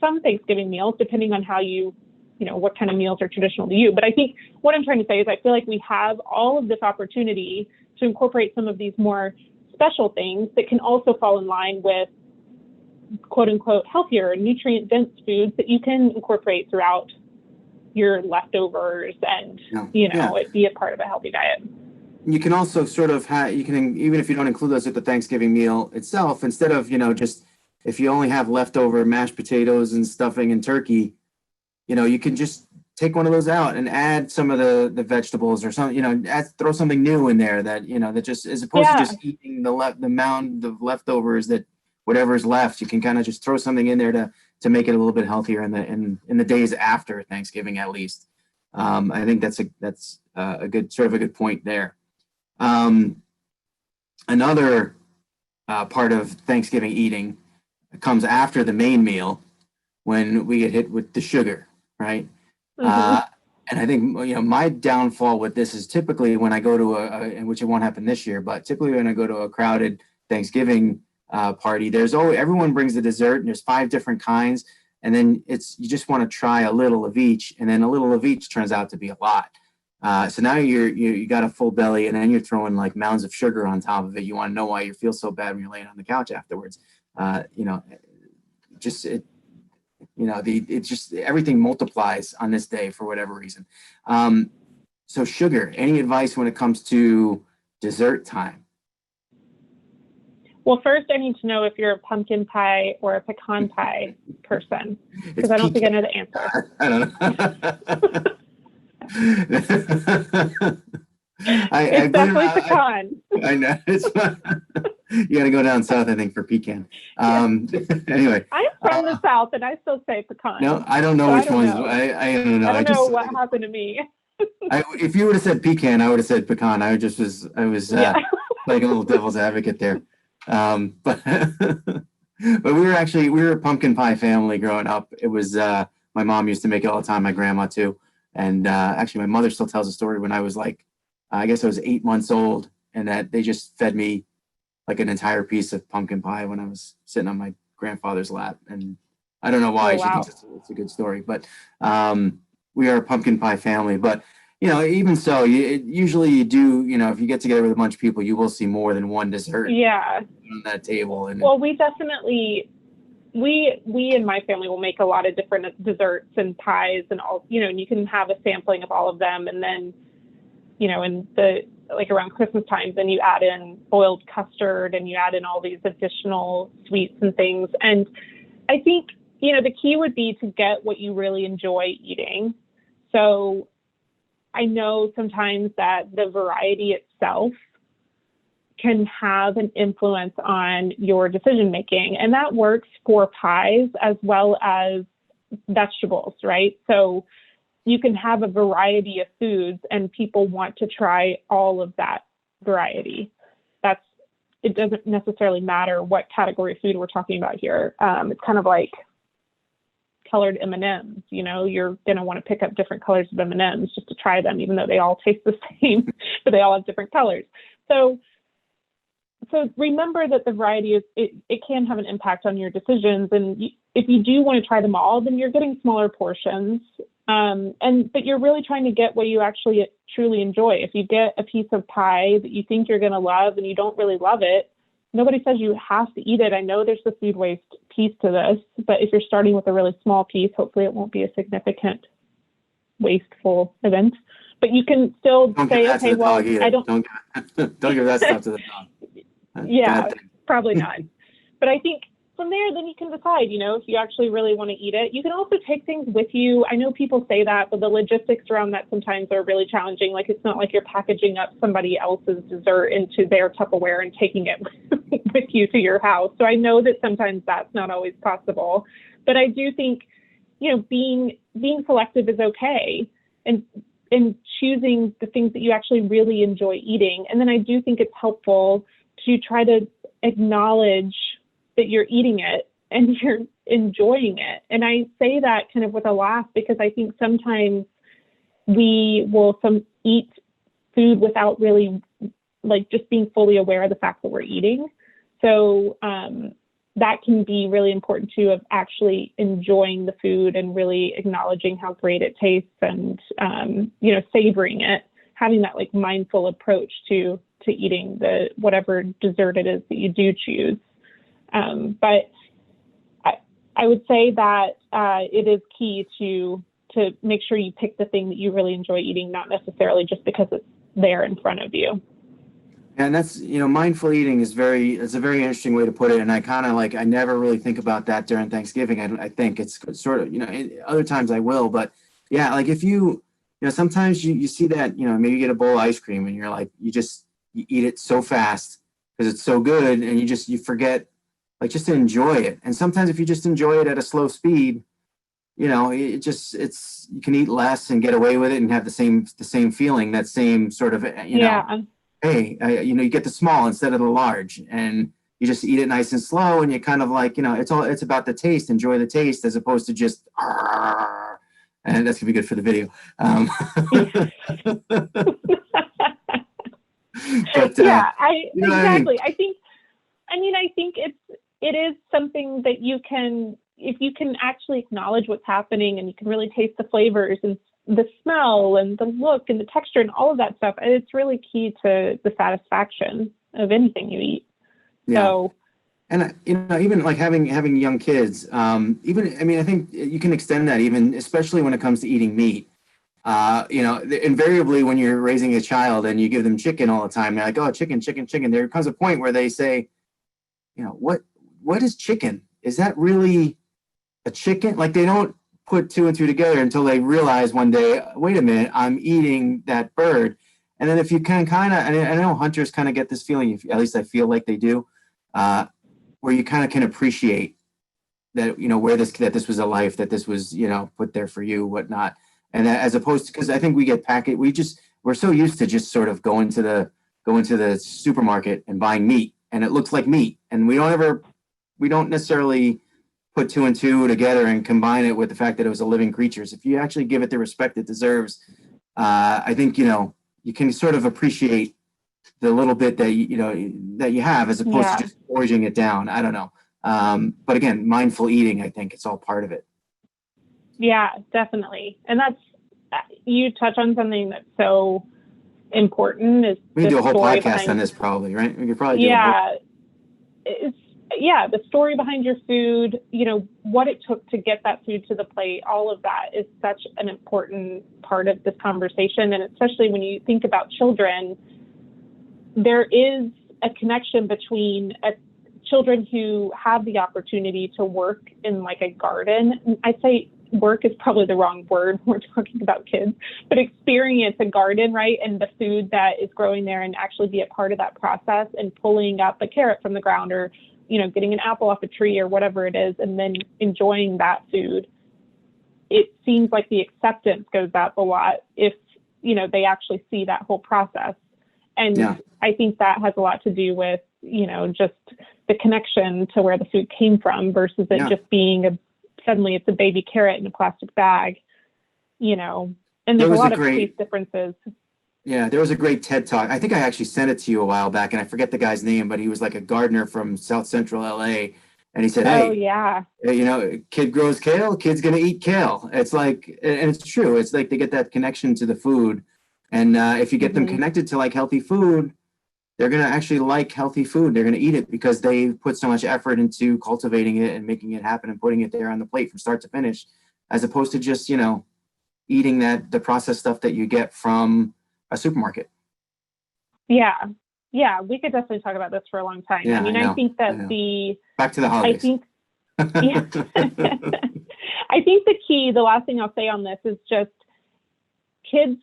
some Thanksgiving meals, depending on how you know, what kind of meals are traditional to you. But I think what I'm trying to say is I feel like we have all of this opportunity to incorporate some of these more special things that can also fall in line with quote unquote healthier, nutrient dense foods that you can incorporate throughout your leftovers and, it be a part of a healthy diet. You can also sort of even if you don't include those with the Thanksgiving meal itself, instead of, just if you only have leftover mashed potatoes and stuffing and turkey, you can just take one of those out and add some of the vegetables or something, throw something new in there that, that just, as opposed to just eating the mound of leftovers, that whatever's left, you can kind of just throw something in there to make it a little bit healthier in the days after Thanksgiving, at least. I think that's a good point there. Another part of Thanksgiving eating comes after the main meal, when we get hit with the sugar, right? Mm-hmm. And I think, my downfall with this is typically when I go to which it won't happen this year, but typically when I go to a crowded Thanksgiving party, everyone brings the dessert, and there's 5 different kinds. And then you just want to try a little of each, and then a little of each turns out to be a lot. So now you got a full belly, and then you're throwing like mounds of sugar on top of it. You want to know why you feel so bad when you're laying on the couch afterwards. It's just everything multiplies on this day for whatever reason. So sugar, any advice when it comes to dessert time? Well, first I need to know if you're a pumpkin pie or a pecan pie person, because I don't think I know the answer. I don't know. It's definitely pecan. I know. You got to go down south, I think, for pecan. Anyway, I'm from the south, and I still say pecan. No, I don't know which ones. I don't know. I don't know what happened to me. If you would have said pecan, I would have said pecan. I was playing a little devil's advocate there. But we were a pumpkin pie family growing up. It was my mom used to make it all the time. My grandma too. And actually, my mother still tells a story when I was I guess I was 8 months old, and that they just fed me like an entire piece of pumpkin pie when I was sitting on my grandfather's lap. And I don't know why. She thinks it's a good story, but we are a pumpkin pie family. But even so, usually you do. If you get together with a bunch of people, you will see more than one dessert. On that table. And well, we definitely. We in my family will make a lot of different desserts and pies and all, and you can have a sampling of all of them. And then, in around Christmas time, then you add in boiled custard and you add in all these additional sweets and things. And I think, the key would be to get what you really enjoy eating. So I know sometimes that the variety itself can have an influence on your decision making, and that works for pies as well as vegetables, right? So you can have a variety of foods and people want to try all of that variety. It doesn't necessarily matter what category of food we're talking about here. It's kind of like colored M&Ms, you're going to want to pick up different colors of M&Ms just to try them, even though they all taste the same, but they all have different colors. So remember that the variety it can have an impact on your decisions. And if you do want to try them all, then you're getting smaller portions. But you're really trying to get what you actually truly enjoy. If you get a piece of pie that you think you're going to love and you don't really love it, nobody says you have to eat it. I know there's the food waste piece to this, but if you're starting with a really small piece, hopefully it won't be a significant wasteful event. But you can still say, okay, well, I don't give that stuff to the dog. Yeah, probably not. But I think from there, then you can decide, if you actually really want to eat it. You can also take things with you. I know people say that, but the logistics around that sometimes are really challenging. Like, it's not like you're packaging up somebody else's dessert into their Tupperware and taking it with you to your house. So I know that sometimes that's not always possible. But I do think, being selective is okay, and choosing the things that you actually really enjoy eating. And then I do think it's helpful to try to acknowledge that you're eating it and you're enjoying it. And I say that kind of with a laugh, because I think sometimes we will eat food without really like just being fully aware of the fact that we're eating. So that can be really important too, of actually enjoying the food and really acknowledging how great it tastes and, savoring it, having that like mindful approach to eating the whatever dessert it is that you do choose. But I would say that it is key to make sure you pick the thing that you really enjoy eating, not necessarily just because it's there in front of you. And that's, mindful eating it's a very interesting way to put it. And I kind of I never really think about that during Thanksgiving. I think it's sort of, other times I will, but yeah, like if sometimes you see that, maybe you get a bowl of ice cream and you're like, you eat it so fast because it's so good. And you forget just to enjoy it. And sometimes if you just enjoy it at a slow speed, you can eat less and get away with it and have the same feeling, that same sort of, hey, you get the small instead of the large, and you just eat it nice and slow, and you kind of it's about the taste. Enjoy the taste as opposed to just, and that's gonna be good for the video. But yeah, exactly. I mean? I think it is something that if you can actually acknowledge what's happening and you can really taste the flavors and the smell and the look and the texture and all of that stuff, it's really key to the satisfaction of anything you eat. Yeah. So, and even having young kids, I think you can extend that even, especially when it comes to eating meat. Invariably when you're raising a child and you give them chicken all the time, they're like, oh, chicken. There comes a point where they say, what is chicken? Is that really a chicken? Like they don't put two and two together until they realize one day, wait a minute, I'm eating that bird. And then if you can kind of, and I know hunters kind of get this feeling, at least I feel like they do, where you kind of can appreciate that, that this was a life, that this was, put there for you, whatnot. And that, as opposed to, because I think we get we're so used to just sort of going to the supermarket and buying meat, and it looks like meat. And we don't necessarily put two and two together and combine it with the fact that it was a living creature. So if you actually give it the respect it deserves, I think, you can sort of appreciate the little bit that you have, as opposed to just foraging it down. I don't know. But again, mindful eating, I think it's all part of it. Yeah, definitely. And you touch on something that's so important. Is we can do a whole podcast on this probably, right? We could probably do the story behind your food, what it took to get that food to the plate, all of that is such an important part of this conversation. And especially when you think about children, there is a connection between children who have the opportunity to work in like a garden. I'd say work is probably the wrong word when we're talking about kids, but experience a garden, right? And the food that is growing there, and actually be a part of that process and pulling up a carrot from the ground, or getting an apple off a tree or whatever it is, and then enjoying that food. It seems like the acceptance goes up a lot if, they actually see that whole process. And I think that has a lot to do with, just the connection to where the food came from versus it just being suddenly it's a baby carrot in a plastic bag, and there's a lot of taste differences. Yeah, there was a great TED Talk. I think I actually sent it to you a while back, and I forget the guy's name, but he was like a gardener from South Central LA. And he said, kid grows kale, kid's going to eat kale. It's like, and it's true. It's like they get that connection to the food. And if you get them connected to like healthy food, they're going to actually like healthy food. They're going to eat it because they put so much effort into cultivating it and making it happen and putting it there on the plate from start to finish, as opposed to just, eating the processed stuff that you get from a supermarket. Yeah, we could definitely talk about this for a long time. Yeah, I think that back to the holidays. I think the last thing I'll say on this is just kids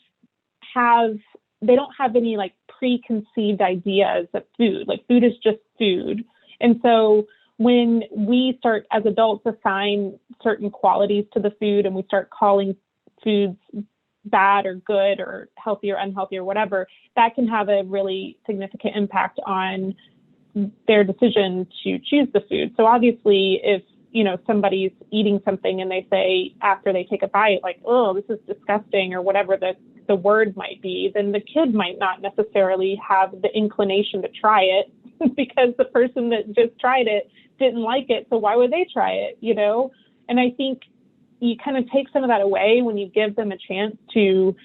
they don't have any like preconceived ideas of food. Like food is just food. And so when we start as adults assign certain qualities to the food, and we start calling foods bad or good or healthy or unhealthy or whatever, that can have a really significant impact on their decision to choose the food. So obviously, if somebody's eating something and they say after they take a bite, like, oh, this is disgusting, or whatever the word might be, then the kid might not necessarily have the inclination to try it because the person that just tried it didn't like it. So why would they try it, And I think you kind of take some of that away when you give them a chance to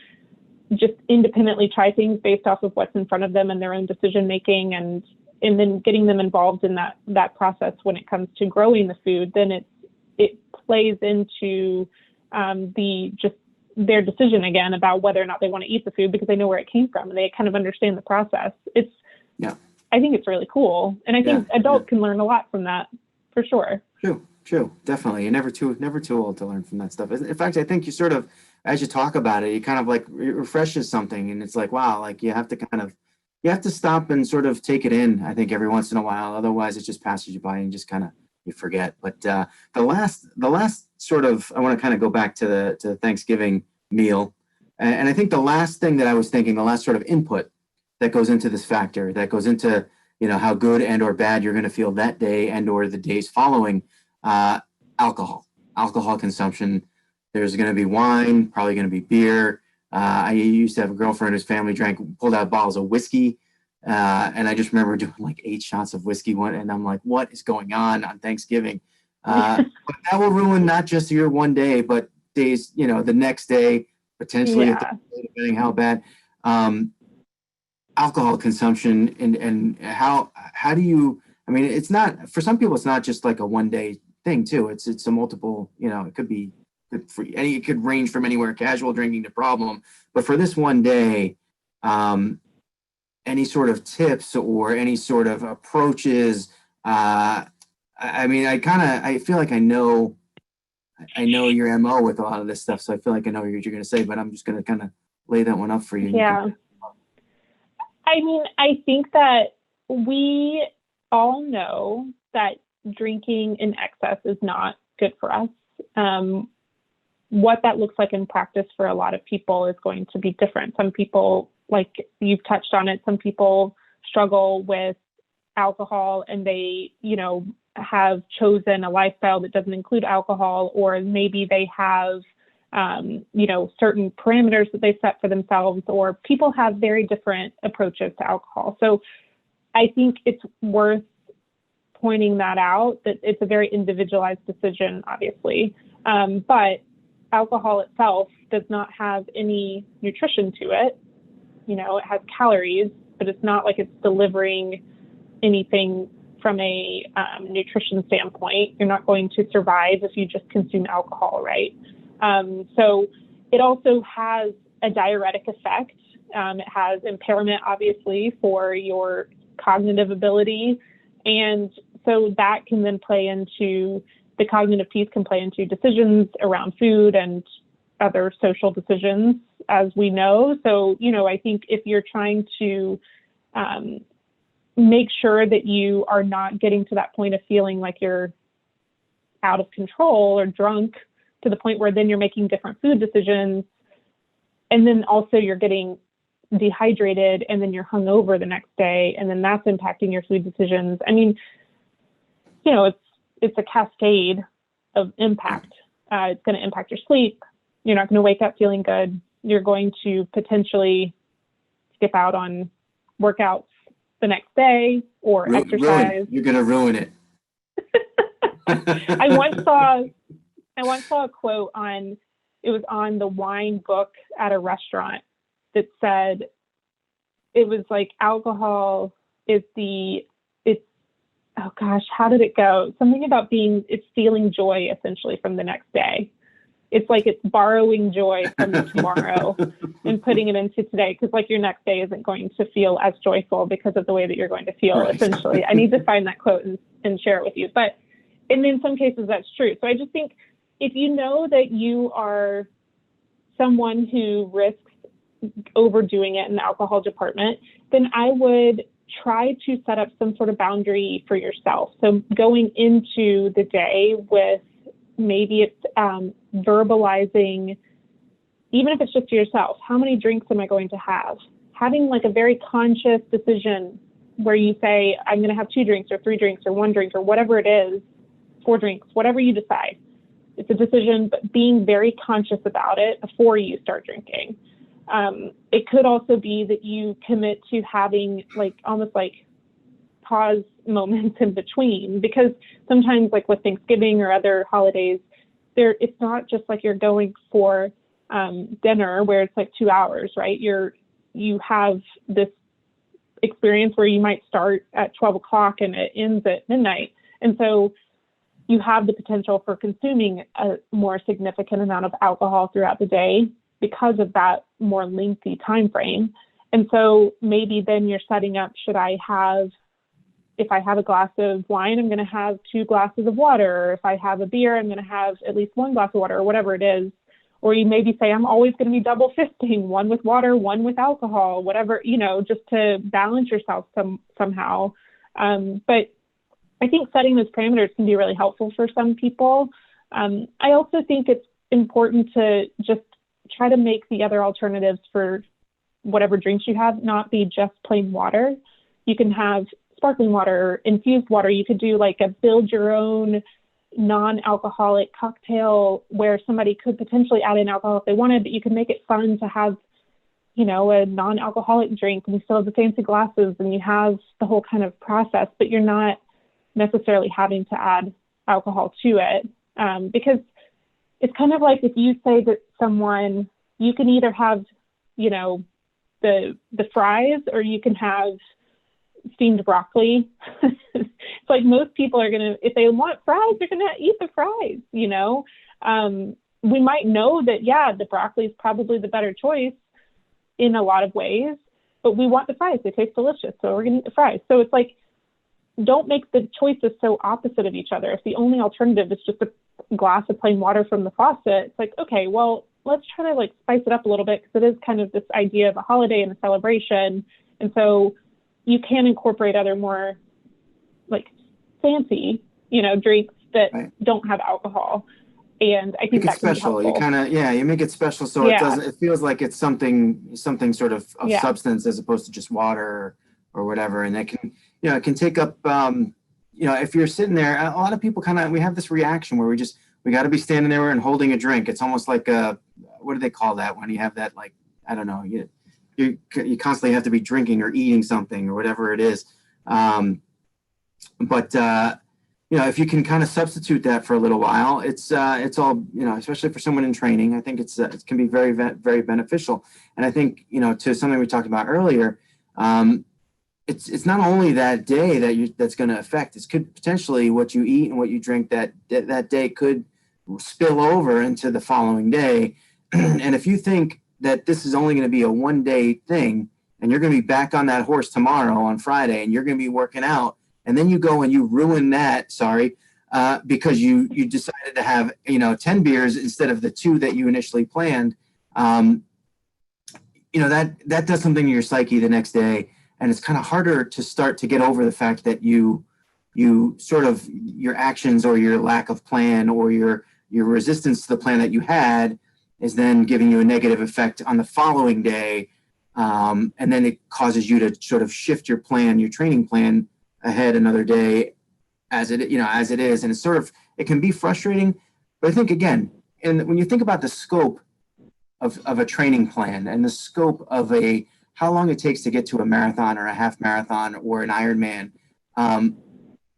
just independently try things based off of what's in front of them and their own decision making, and then getting them involved in that process when it comes to growing the food. Then it plays into their decision again about whether or not they want to eat the food, because they know where it came from and they kind of understand the process. I think it's really cool, and I think adults can learn a lot from that for sure. True, definitely. You're never too old to learn from that stuff. In fact, I think you sort of, as you talk about it, you kind of like it refreshes something, and it's like, wow, like you have to stop and sort of take it in, I think, every once in a while. Otherwise, it just passes you by and just kind of you forget. But the last sort of, I want to kind of go back to the Thanksgiving meal, and I think the last thing that I was thinking, the last sort of input that goes into this factor, that goes into how good and or bad you're going to feel that day and or the days following, alcohol consumption. There's going to be wine, probably going to be beer. I used to have a girlfriend whose family pulled out bottles of whiskey. And I just remember doing like 8 shots of whiskey and I'm like, what is going on Thanksgiving? But that will ruin not just your one day, but days, the next day, potentially, depending how bad. Alcohol consumption and how do you, it's not, for some people, it's not just like a one day thing too. It's a multiple, it could be it could range from anywhere, casual drinking to problem. But for this one day, any sort of tips or any sort of approaches, I feel like I know your MO with a lot of this stuff. So I feel like I know what you're going to say, but I'm just going to kind of lay that one up for you. Yeah. I think that we all know that drinking in excess is not good for us. What that looks like in practice for a lot of people is going to be different. Some people, like you've touched on it, some people struggle with alcohol and they, have chosen a lifestyle that doesn't include alcohol, or maybe they have certain parameters that they set for themselves, or people have very different approaches to alcohol. So I think it's worth pointing that out, that it's a very individualized decision, obviously. But alcohol itself does not have any nutrition to it. It has calories, but it's not like it's delivering anything from a nutrition standpoint. You're not going to survive if you just consume alcohol, right? So it also has a diuretic effect. It has impairment, obviously, for your cognitive ability. And so that can then play into, the cognitive piece can play into decisions around food and other social decisions, as we know. So, I think if you're trying to make sure that you are not getting to that point of feeling like you're out of control or drunk to the point where then you're making different food decisions, and then also you're getting dehydrated and then you're hungover the next day, and then that's impacting your food decisions. It's a cascade of impact. It's going to impact your sleep. You're not going to wake up feeling good. You're going to potentially skip out on workouts the next day or exercise. You're going to ruin it. I once saw a quote on the wine book at a restaurant that said, it was like, alcohol is oh gosh, how did it go? Something about it's stealing joy essentially from the next day. It's like it's borrowing joy from tomorrow and putting it into today, because like your next day isn't going to feel as joyful because of the way that you're going to feel, right. Essentially. I need to find that quote and share it with you. And in some cases that's true. So I just think if you know that you are someone who risks overdoing it in the alcohol department, then I would try to set up some sort of boundary for yourself. So going into the day with, maybe it's verbalizing, even if it's just to yourself, how many drinks am I going to have? Having like a very conscious decision where you say, I'm going to have 2 drinks or 3 drinks or 1 drink or whatever it is 4 drinks, whatever you decide. It's a decision, but being very conscious about it before you start drinking. It could also be that you commit to having almost pause moments in between, because sometimes with Thanksgiving or other holidays, it's not just you're going for dinner where it's 2 hours, right? You have this experience where you might start at 12 o'clock and it ends at midnight. And so you have the potential for consuming a more significant amount of alcohol throughout the day because of that more lengthy time frame. And so maybe then you're setting up, if I have a glass of wine, I'm going to have 2 glasses of water. Or if I have a beer, I'm going to have at least 1 glass of water, or whatever it is. Or you maybe say, I'm always going to be double fisting, 1 with water, 1 with alcohol, whatever, just to balance yourself somehow. But I think setting those parameters can be really helpful for some people. I also think it's important to just try to make the other alternatives for whatever drinks you have not be just plain water. You can have sparkling water, infused water. You could do a build your own non-alcoholic cocktail where somebody could potentially add in alcohol if they wanted, but you can make it fun to have, a non-alcoholic drink, and you still have the fancy glasses and you have the whole kind of process, but you're not necessarily having to add alcohol to it. Because it's kind of like if you say that someone, you can either have, the fries, or you can have steamed broccoli. It's most people are going to, if they want fries, they're going to eat the fries, We might know that, the broccoli is probably the better choice in a lot of ways, but we want the fries. They taste delicious, so we're going to eat the fries. So it's don't make the choices so opposite of each other. If the only alternative is just a glass of plain water from the faucet, it's okay, well, let's try to spice it up a little bit, because it is kind of this idea of a holiday and a celebration. And so you can incorporate other more fancy, drinks that don't have alcohol. And I think that's special. You kind of, you make it special. So it feels like it's something sort of substance as opposed to just water or whatever. And it can, it can take up, if you're sitting there, a lot of people we have this reaction where we got to be standing there and holding a drink. It's almost like what do they call that when you have that, I don't know, you constantly have to be drinking or eating something or whatever it is. But if you can kind of substitute that for a little while, it's all, especially for someone in training, I think it can be very, very beneficial. And I think, to something we talked about earlier, it's not only that day that's going to affect, it could potentially what you eat and what you drink that day could spill over into the following day. And if you think that this is only going to be a 1-day thing, and you're going to be back on that horse tomorrow on Friday, and you're going to be working out, and then you go and you ruin that, because you decided to have, 10 beers instead of the 2 that you initially planned, that does something to your psyche the next day. And it's kind of harder to start to get over the fact that you sort of, your actions or your lack of plan or your resistance to the plan that you had is then giving you a negative effect on the following day. And then it causes you to sort of shift your plan, your training plan ahead another day as it is. And it's sort of, it can be frustrating, but I think again, and when you think about the scope of a training plan and the scope of how long it takes to get to a marathon or a half marathon or an Ironman,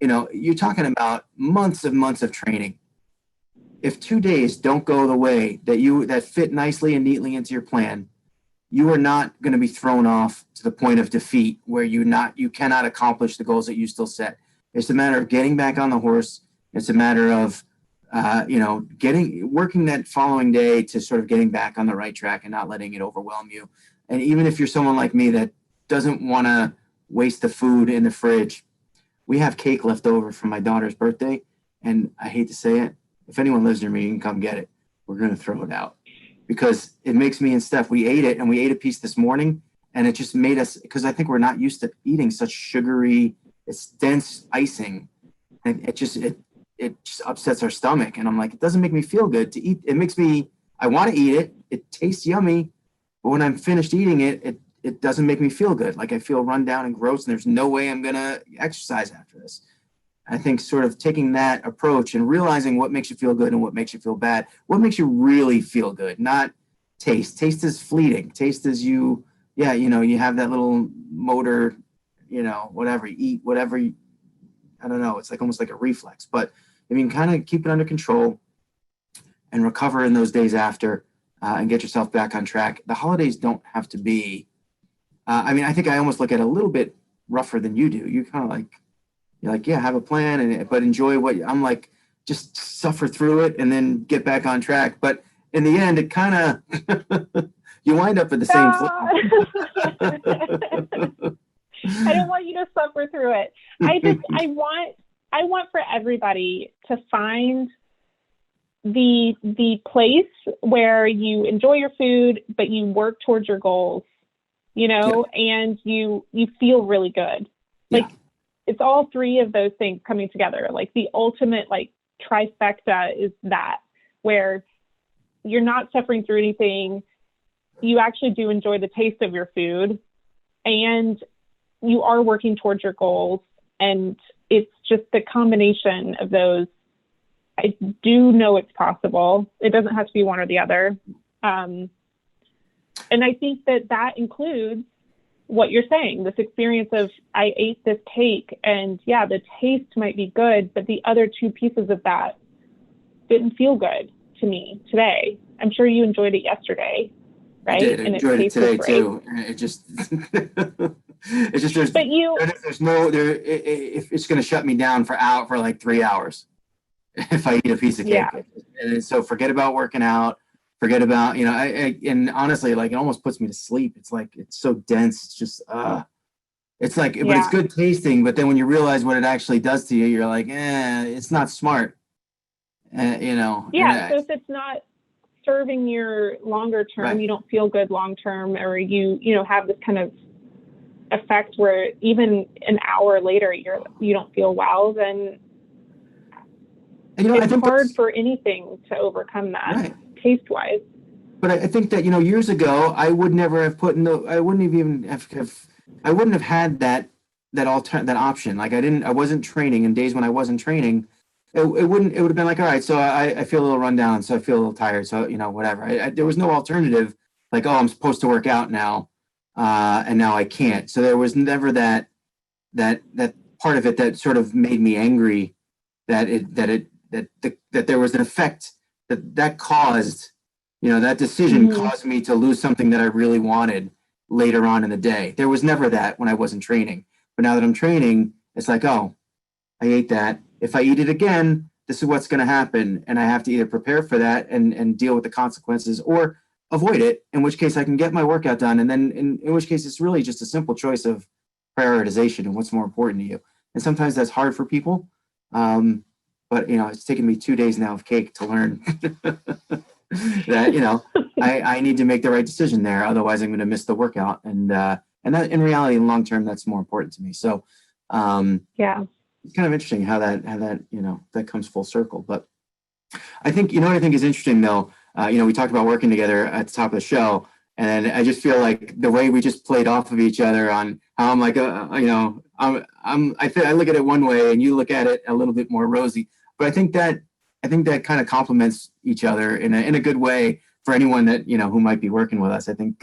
you're talking about months of training. If 2 days don't go the way that fit nicely and neatly into your plan, you are not going to be thrown off to the point of defeat where you cannot accomplish the goals that you still set. It's a matter of getting back on the horse. It's a matter of, working that following day to sort of getting back on the right track and not letting it overwhelm you. And even if you're someone like me that doesn't want to waste the food in the fridge, we have cake left over from my daughter's birthday. And I hate to say it, if anyone lives near me, you can come get it. We're going to throw it out because it makes me and Steph, we ate it and we ate a piece this morning and it just made us, because I think we're not used to eating such sugary, it's dense icing. And it just upsets our stomach. And I'm like, it doesn't make me feel good to eat. It makes me, I want to eat it. It tastes yummy. But when I'm finished eating it, it doesn't make me feel good. Like I feel run down and gross and there's no way I'm going to exercise after this. I think sort of taking that approach and realizing what makes you feel good and what makes you feel bad, what makes you really feel good, not taste. Taste is fleeting. Taste is you have that little motor, whatever you eat, whatever you, I don't know, it's like almost like a reflex. But if you can kind of keep it under control and recover in those days after and get yourself back on track, the holidays don't have to be, I think I almost look at it a little bit rougher than you do. You kind of you're like, yeah, have a plan, but enjoy I'm like, just suffer through it and then get back on track. But in the end, it kind of, you wind up at the same place. I don't want you to suffer through it. I want for everybody to find the place where you enjoy your food, but you work towards your goals, and you feel really good. Like, it's all three of those things coming together. Like the ultimate trifecta is that, where you're not suffering through anything. You actually do enjoy the taste of your food, and you are working towards your goals. And it's just the combination of those. I do know it's possible. It doesn't have to be one or the other. And I think that includes what you're saying, this experience of, I ate this cake and the taste might be good, but the other two pieces of that didn't feel good to me today. I'm sure you enjoyed it yesterday, right? I did. I enjoyed it today too. It just, if it's going to shut me down for like 3 hours if I eat a piece of cake. Yeah. And so forget about working out. Forget about, and honestly, it almost puts me to sleep. It's like, it's so dense. It's just, it's like, but it's good tasting. But then when you realize what it actually does to you, you're like, it's not smart. So if it's not serving your longer term, right, you don't feel good long term, or you have this kind of effect where even an hour later, you don't feel well, then it's hard for anything to overcome that. Right. Taste-wise. But I think that, years ago, I would never have I wouldn't have had that option. Like I wasn't training, in days when I wasn't training, it would have been like, all right, so I feel a little run down, so I feel a little tired, so, whatever. There was no alternative, like, oh, I'm supposed to work out now, and now I can't. So there was never that part of it that sort of made me angry that there was an effect that caused, that decision caused me to lose something that I really wanted later on in the day. There was never that when I wasn't training. But now that I'm training, it's like, oh, I ate that. If I eat it again, this is what's going to happen. And I have to either prepare for that and deal with the consequences, or avoid it, in which case I can get my workout done. And then in which case it's really just a simple choice of prioritization and what's more important to you. And sometimes that's hard for people. But, it's taken me 2 days now of cake to learn that, I need to make the right decision there. Otherwise, I'm going to miss the workout. And that, in reality, in long term, that's more important to me. So, it's kind of interesting how that that comes full circle. But I think, what I think is interesting, though, we talked about working together at the top of the show. And I just feel like the way we just played off of each other on how I'm like, I look at it one way and you look at it a little bit more rosy. But I think that kind of complements each other in a good way for anyone that, who might be working with us. I think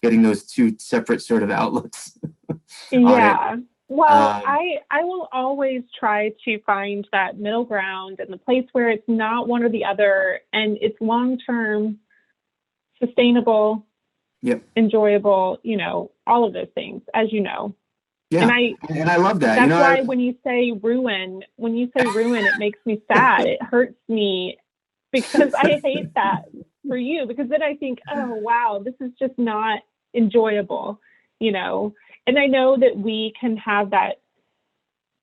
getting those two separate sort of outlooks. Yeah. Well, I will always try to find that middle ground and the place where it's not one or the other, and it's long-term, sustainable, enjoyable, all of those things, as you know. Yeah. And I love that. That's why when you say ruin, it makes me sad. It hurts me because I hate that for you, because then I think, oh, wow, this is just not enjoyable, And I know that we can have that,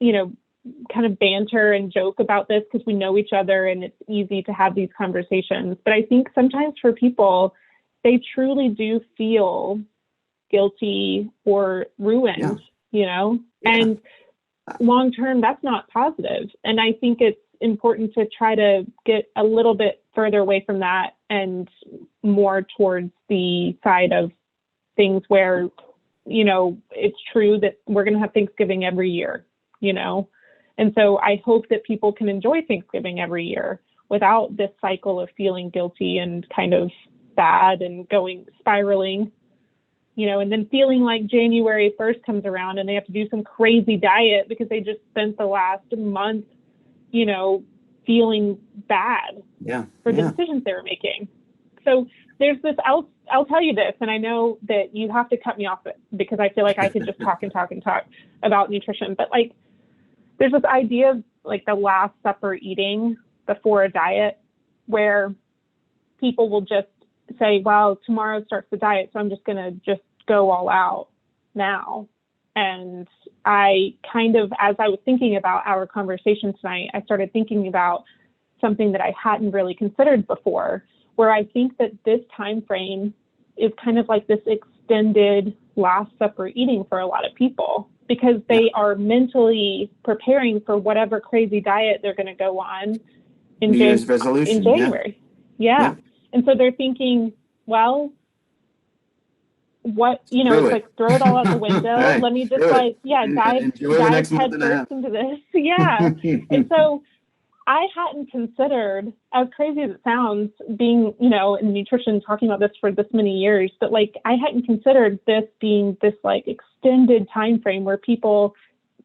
kind of banter and joke about this because we know each other and it's easy to have these conversations. But I think sometimes for people, they truly do feel guilty or ruined, and long-term, that's not positive. And I think it's important to try to get a little bit further away from that and more towards the side of things where, it's true that we're going to have Thanksgiving every year, And so I hope that people can enjoy Thanksgiving every year without this cycle of feeling guilty and kind of bad and spiraling, and then feeling like January 1st comes around and they have to do some crazy diet because they just spent the last month, feeling bad for the decisions they were making. So there's this, I'll tell you this, and I know that you have to cut me off because I feel like I could just talk and talk and talk about nutrition, but like there's this idea of like the Last Supper eating before a diet where people will just say, well, tomorrow starts the diet, so I'm just going to just go all out now. And I kind of, as I was thinking about our conversation tonight, I started thinking about something that I hadn't really considered before, where I think that this time frame is kind of like this extended Last Supper eating for a lot of people, because they are mentally preparing for whatever crazy diet they're going to go on in New Year's resolution in January. Yeah. And so they're thinking, well, what, it's like throw it all out the window. Right. Let me just dive head first into this. Yeah. And so I hadn't considered, as crazy as it sounds, being, in nutrition, talking about this for this many years, but like I hadn't considered this being this like extended time frame where people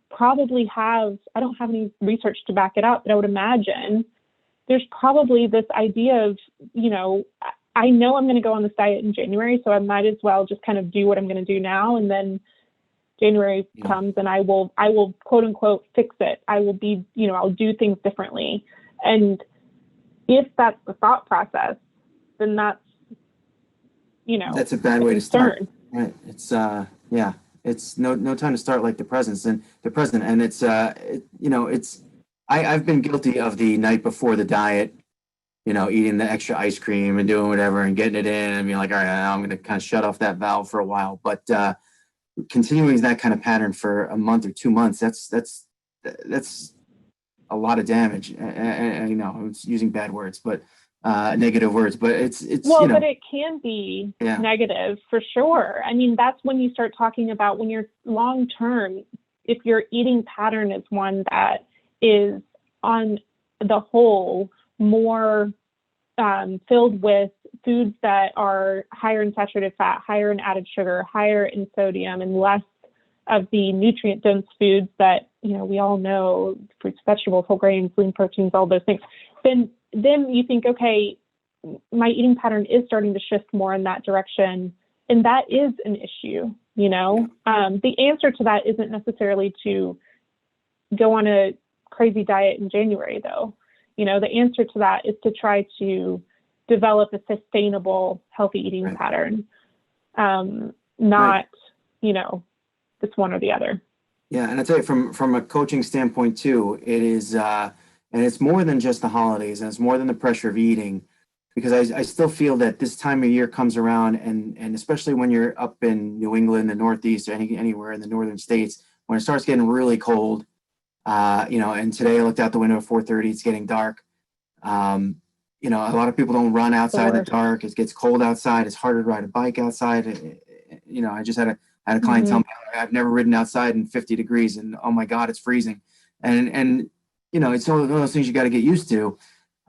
probably have, I don't have any research to back it up, but I would imagine there's probably this idea of, I know I'm going to go on this diet in January, so I might as well just kind of do what I'm going to do now. And then January comes and I will quote unquote fix it. I will be, I'll do things differently. And if that's the thought process, then that's, that's a bad way to start. Right. It's, it's no time to start like the present. And it's, I've been guilty of the night before the diet, eating the extra ice cream and doing whatever and getting it in and being like, all right, I'm going to kind of shut off that valve for a while. But continuing that kind of pattern for a month or 2 months, that's a lot of damage. And I was using bad words, but negative words, but it's well, but it can be negative for sure. I mean, that's when you start talking about when you're long term, if your eating pattern is one that is on the whole more filled with foods that are higher in saturated fat, higher in added sugar, higher in sodium, and less of the nutrient dense foods that, we all know, fruits, vegetables, whole grains, lean proteins, all those things, then you think, okay, my eating pattern is starting to shift more in that direction. And that is an issue, The answer to that isn't necessarily to go on a crazy diet in January, though. The answer to that is to try to develop a sustainable, healthy eating pattern, not, this one or the other. Yeah. And I tell you, from a coaching standpoint too, it is, and it's more than just the holidays, and it's more than the pressure of eating, because I still feel that this time of year comes around, and especially when you're up in New England, the Northeast, or anywhere in the northern states, when it starts getting really cold, and today I looked out the window at 4:30, it's getting dark. A lot of people don't run outside in the dark. It gets cold outside. It's harder to ride a bike outside. I just had a client tell me, I've never ridden outside in 50 degrees and oh my God, it's freezing. And it's one of those things you got to get used to.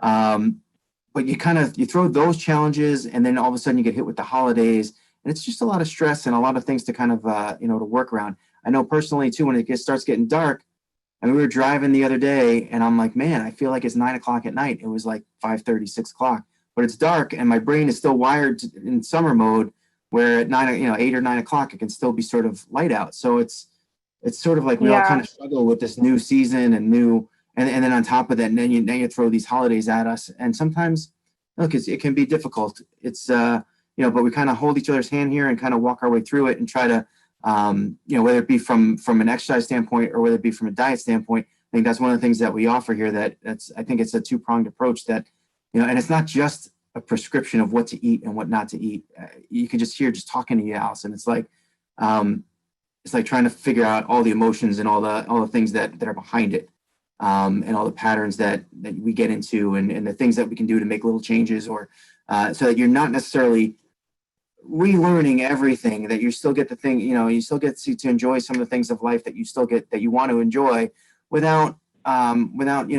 But you throw those challenges, and then all of a sudden you get hit with the holidays, and it's just a lot of stress and a lot of things to kind of, to work around. I know personally too, when it starts getting dark, and we were driving the other day, and I'm like, man, I feel like it's 9 o'clock at night. It was like 5:30, 6 o'clock, but it's dark, and my brain is still wired in summer mode, where at 8 or 9 o'clock, it can still be sort of light out. So it's sort of like we all kind of struggle with this new season and then on top of that, and then you throw these holidays at us, and sometimes, look, it can be difficult. It's but we kind of hold each other's hand here and kind of walk our way through it and try to. Whether it be from an exercise standpoint or whether it be from a diet standpoint, I think that's one of the things that we offer here. I think it's a two-pronged approach that, and it's not just a prescription of what to eat and what not to eat. You can just hear just talking to you, Allison. It's like trying to figure out all the emotions and all the things that are behind it, and all the patterns that we get into, and the things that we can do to make little changes, or so that you're not necessarily relearning everything, that you still get the thing, you still get to enjoy some of the things of life that you still get, that you want to enjoy, without without,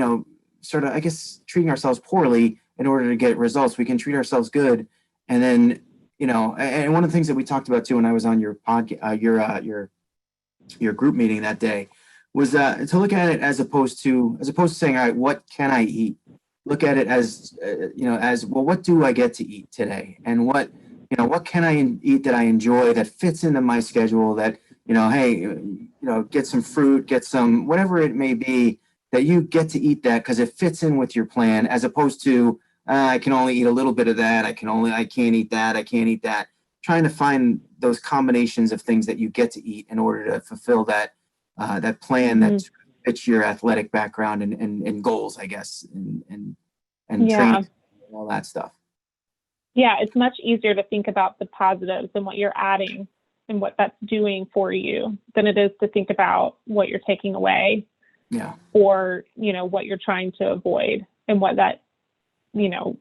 sort of, I guess, treating ourselves poorly in order to get results. We can treat ourselves good. And then, and one of the things that we talked about too, when I was on your podcast, your group meeting that day, was to look at it as opposed to saying, all right, what can I eat? Look at it as, as, well, what do I get to eat today? And what can I eat that I enjoy, that fits into my schedule, that, hey, get some fruit, get some, whatever it may be, that you get to eat that because it fits in with your plan, as opposed to, I can only eat a little bit of that. I can't eat that. I can't eat that. Trying to find those combinations of things that you get to eat in order to fulfill that plan that fits your athletic background and goals, I guess, and training and all that stuff. Yeah, it's much easier to think about the positives and what you're adding and what that's doing for you than it is to think about what you're taking away. Yeah. Or, what you're trying to avoid and what that, what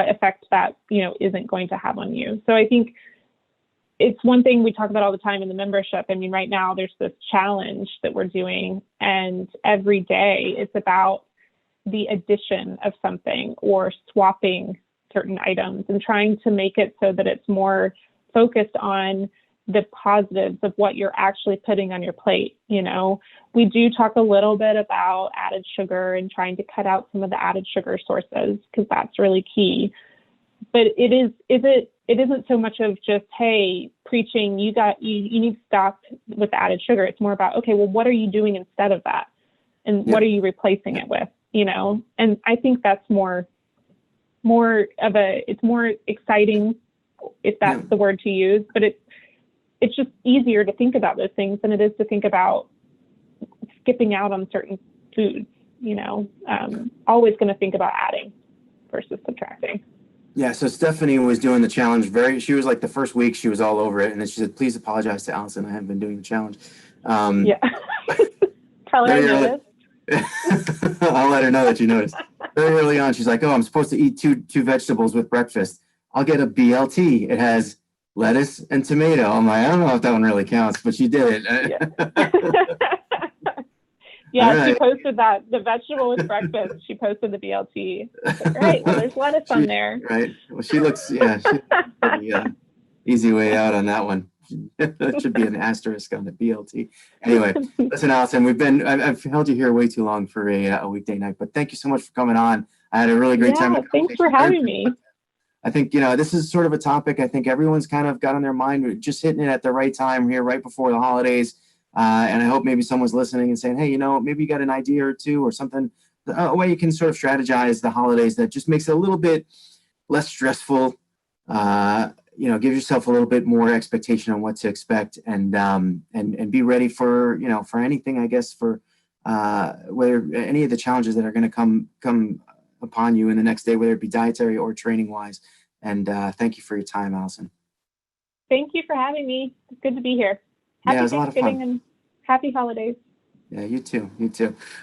effect that, isn't going to have on you. So I think it's one thing we talk about all the time in the membership. I mean, right now there's this challenge that we're doing, and every day it's about the addition of something or swapping certain items and trying to make it so that it's more focused on the positives of what you're actually putting on your plate. We do talk a little bit about added sugar and trying to cut out some of the added sugar sources, because that's really key. But it isn't so much of just, hey, preaching, you need to stop with the added sugar. It's more about, okay, well, what are you doing instead of that? And what are you replacing it with? And I think that's it's more exciting, if that's the word to use, but it's just easier to think about those things than it is to think about skipping out on certain foods, always going to think about adding versus subtracting. Yeah. So Stephanie was doing the challenge she was like the first week she was all over it. And then she said, please apologize to Allison. I haven't been doing the challenge. Yeah. Tell her I noticed. I'll let her know that you noticed. Very early on, she's like, oh, I'm supposed to eat two vegetables with breakfast. I'll get a BLT. It has lettuce and tomato. I'm like, I don't know if that one really counts, but she did it. Yeah, right. She posted that, the vegetable with breakfast. She posted the BLT. Like, right, well, there's lettuce on there. Right. Well, she looks pretty, easy way out on that one. That should be an asterisk on the BLT. Anyway, listen, Allison, I've held you here way too long for a weekday night, but thank you so much for coming on. I had a really great time. Thanks for having me. I think, this is sort of a topic I think everyone's kind of got on their mind. We're just hitting it at the right time here, right before the holidays. And I hope maybe someone's listening and saying, hey, maybe you got an idea or two or something, a way you can sort of strategize the holidays that just makes it a little bit less stressful. Give yourself a little bit more expectation on what to expect, and be ready for anything, I guess, for whether any of the challenges that are going to come upon you in the next day, whether it be dietary or training wise. And thank you for your time, Allison. Thank you for having me. It's good to be here. Happy it was a lot of fun. And happy holidays. Yeah, you too.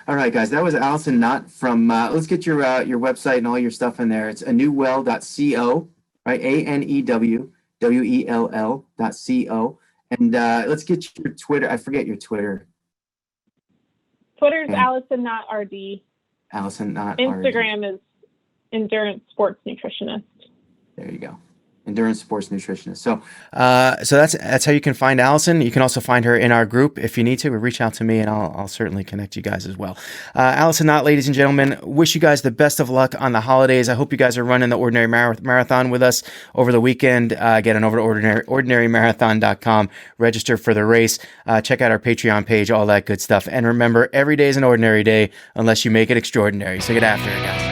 All right, guys, that was Allison Knott from, let's get your website and all your stuff in there. It's anewwell.co, right? ANEWWELL.co. And let's get your Twitter. I forget your Twitter. Twitter's Allison Knott RD. Allison Knott Instagram RD. is Endurance Sports Nutritionist. There you go. Endurance Sports Nutritionist. So that's how you can find Allison. You can also find her in our group if you need to. Reach out to me and I'll certainly connect you guys as well. Allison Knott, ladies and gentlemen, wish you guys the best of luck on the holidays. I hope you guys are running the Ordinary Marathon with us over the weekend. Get on over to ordinarymarathon.com. Register for the race. Check out our Patreon page, all that good stuff. And remember, every day is an ordinary day unless you make it extraordinary. So get after it, guys.